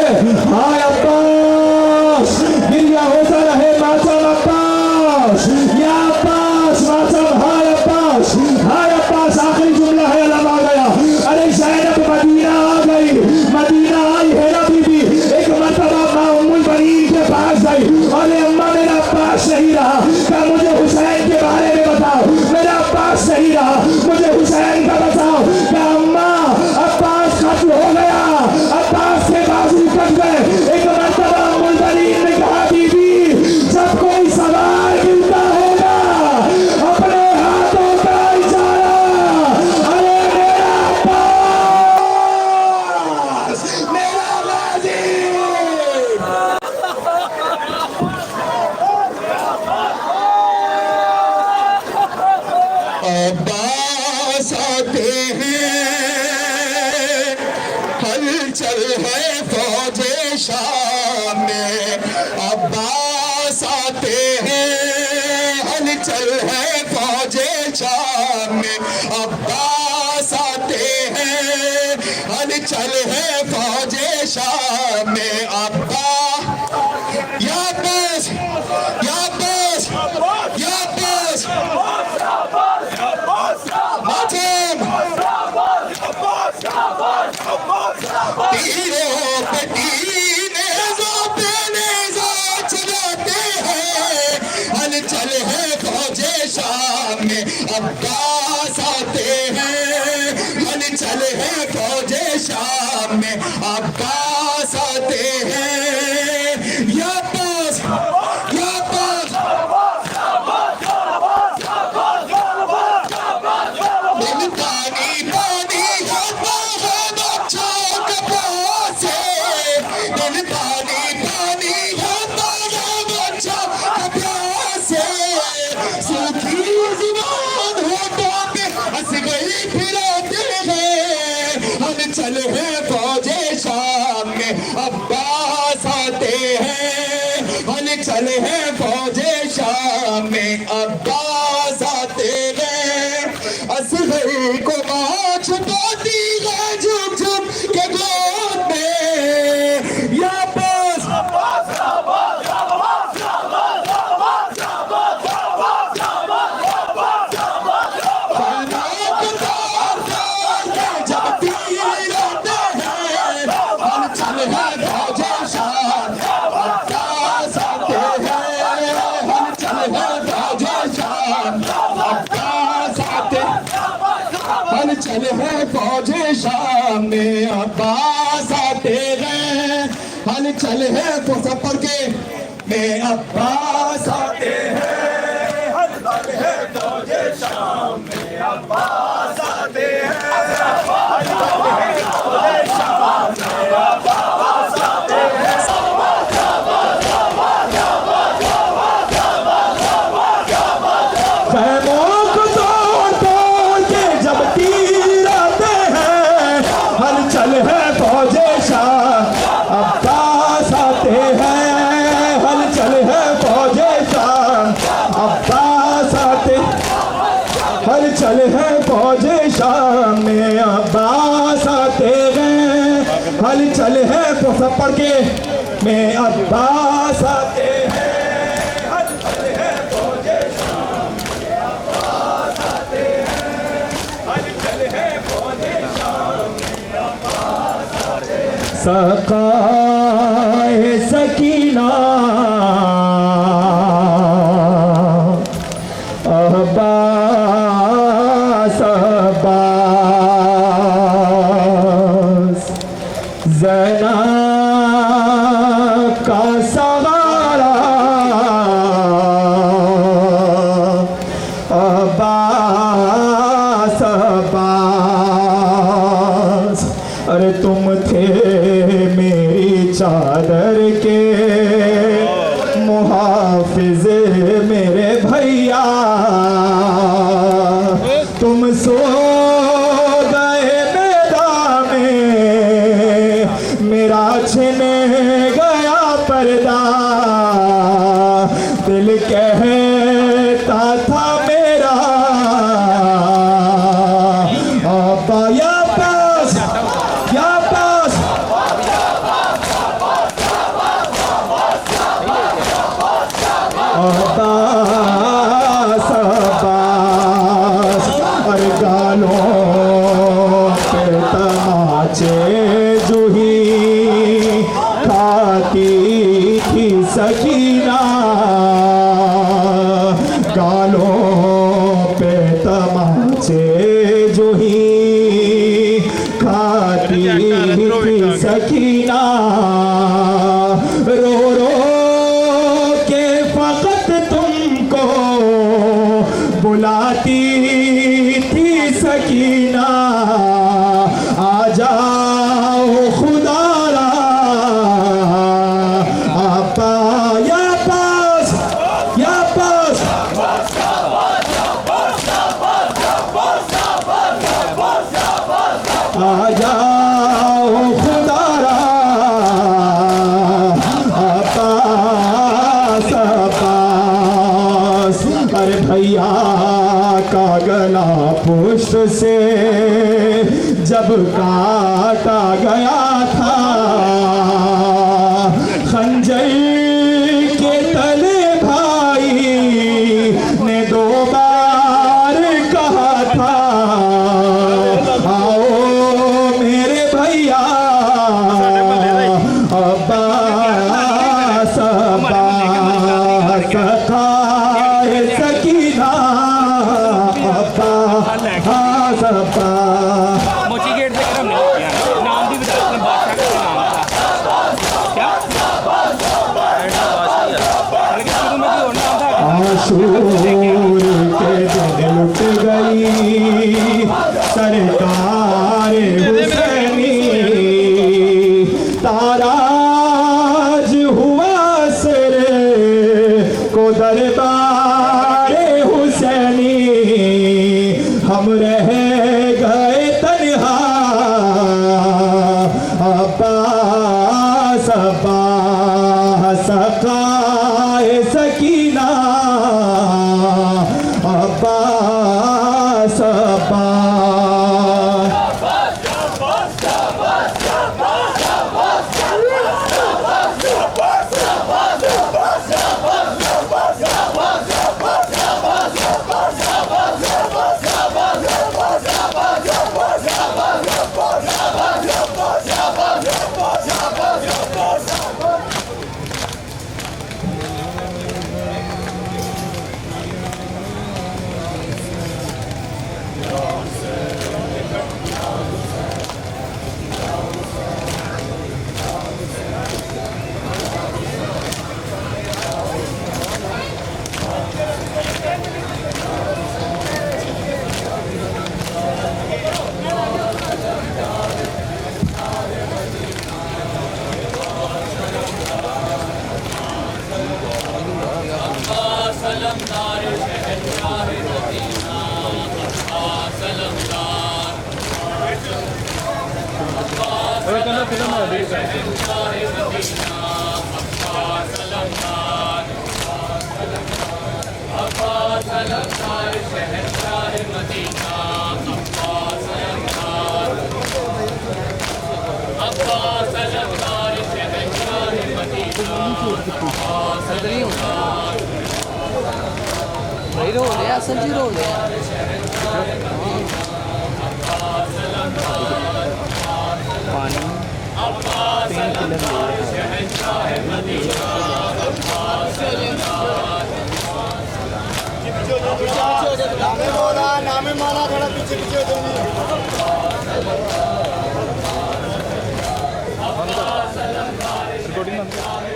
हाय अब्बास, गिरिया होता रहे मातम अब्बास, या अब्बास मातम, हाय अब्बास, हाय अब्बास। आखिरी जुमला है, अलम आ गया। अरे ज़ैनब मदीना आ गई, मदीना आई है ना बीबी। एक मर्तबा माँ उम्मुल बनीन के पास गई, अरे अम्मा मेरा अब्बास नहीं रहा, क्या मुझे हुसैन के बारे में बताओ, मेरा अब्बास नहीं रहा, मुझे हुसैन का बताओ। क्या अम्मा अब्बास खत्म हो गया, अब्बास के बाजू कट गए। एक मर्तबा उम्मुल बनीन ने कहा बीबी, जब कोई सवाल मिलता होगा अपने हाथों का इशारा, अरे मेरा अब्बास, मेरा गाजी। अब्बास आते हैं, हलचल है फौजे शाम में। अब्बास आते हैं, हलचल है फौजे शाम में। अब्बास आते हैं, हलचल है फौजे शाम में। अब्बा या अब्बास, या अब्बास, या अब्बास, तीरों पे नेज़ों पे नेज़ा चलाते हैं, हलचल है फौजे शाम में। अब्बास आते हैं, हलचल है फौजे शाम में। अब्बास आते हैं, या अब्बास, या अब्बास, दिल पानी पानी होता है बच्चों के प्यासे, दिल पानी पानी होता है बच्चों के प्यासे। सूखी जुबान होठों पे हंस गई फिराते हैं, हलचल है फौजे शाम में। अब्बास आते हैं, हलचल है फौजे शाम में। अब्बास आते हैं, असगर को माँ छुपाती है झुक झुक के गोद में। या अब्बास, जब तीर होते हैं, हलचल है फौजे शाम। अब्बास आते हैं, हलचल है फौजे शाम। अब्बास आते, हलचल है फौजे शाम में। अब्बास आते हैं, हलचल है सफर के में। अब्बास आते हैं, हलचल है फौजे शाम में। अब्बास आते हैं, हलचल है फौजे शाम में। अब्बास आते हैं। खैमों को तोड़ तोड़ के जब तीर आते हैं, हलचल है फौजे शाम। अब्बास आते हैं, हलचल है फौजे शाम। अब्बास आते, हलचल है फौजे शाम में। अब्बास आते हैं, हलचल है सब पढ़ के में। अब्बास आते हैं, हलचल है फौजे शाम में। अब्बास आते हैं, हलचल है फौजे शाम में। अब्बास आते हैं। सकाए सकीना अब्बास अब्बास ज़ैनब का सहारा अब्बास अब्बास अरे तुम थे मेरी चादर के मुहाफिज मेरे भैया तुम सो गए मैदान में मेरा छिन गया पर्दा दिल कहता था मेरा अब्बा या पास अब्बास अब्बास और गालों पे तमाचे जूही खाती थी सकीना गालों पे तमाचे जूही खाती थी सकीना रो रो के फकत तुमको बुलाती थी सकीना आ जाओ खुदारा आपा या पास आ जाओ खुदारा अब्बास अब्बास अरे भैया का गला पुष्ट से जब काटा गया था खंजर के तले भाई ने 2 बार कहा था आओ मेरे भैया अब्बास अब्बास सखाए सकीना अब्बास अब्बास मोची गेट से करम नाम भी बता अपने बादशाह का नाम था क्या बल्कि शुरू में भी और नाम था आशूर के दिन लुट गई सरकार हुसैनी ताराज हुआ सिर को दरबार हुसैनी हम रह गए तन्हा अब्बास अब्बास सखाए सकीना अब्बास अब्बास भाई रो लिया असल जी रो लिया पानी नामे माला थोड़ा पीछे पीछे हो जाओ।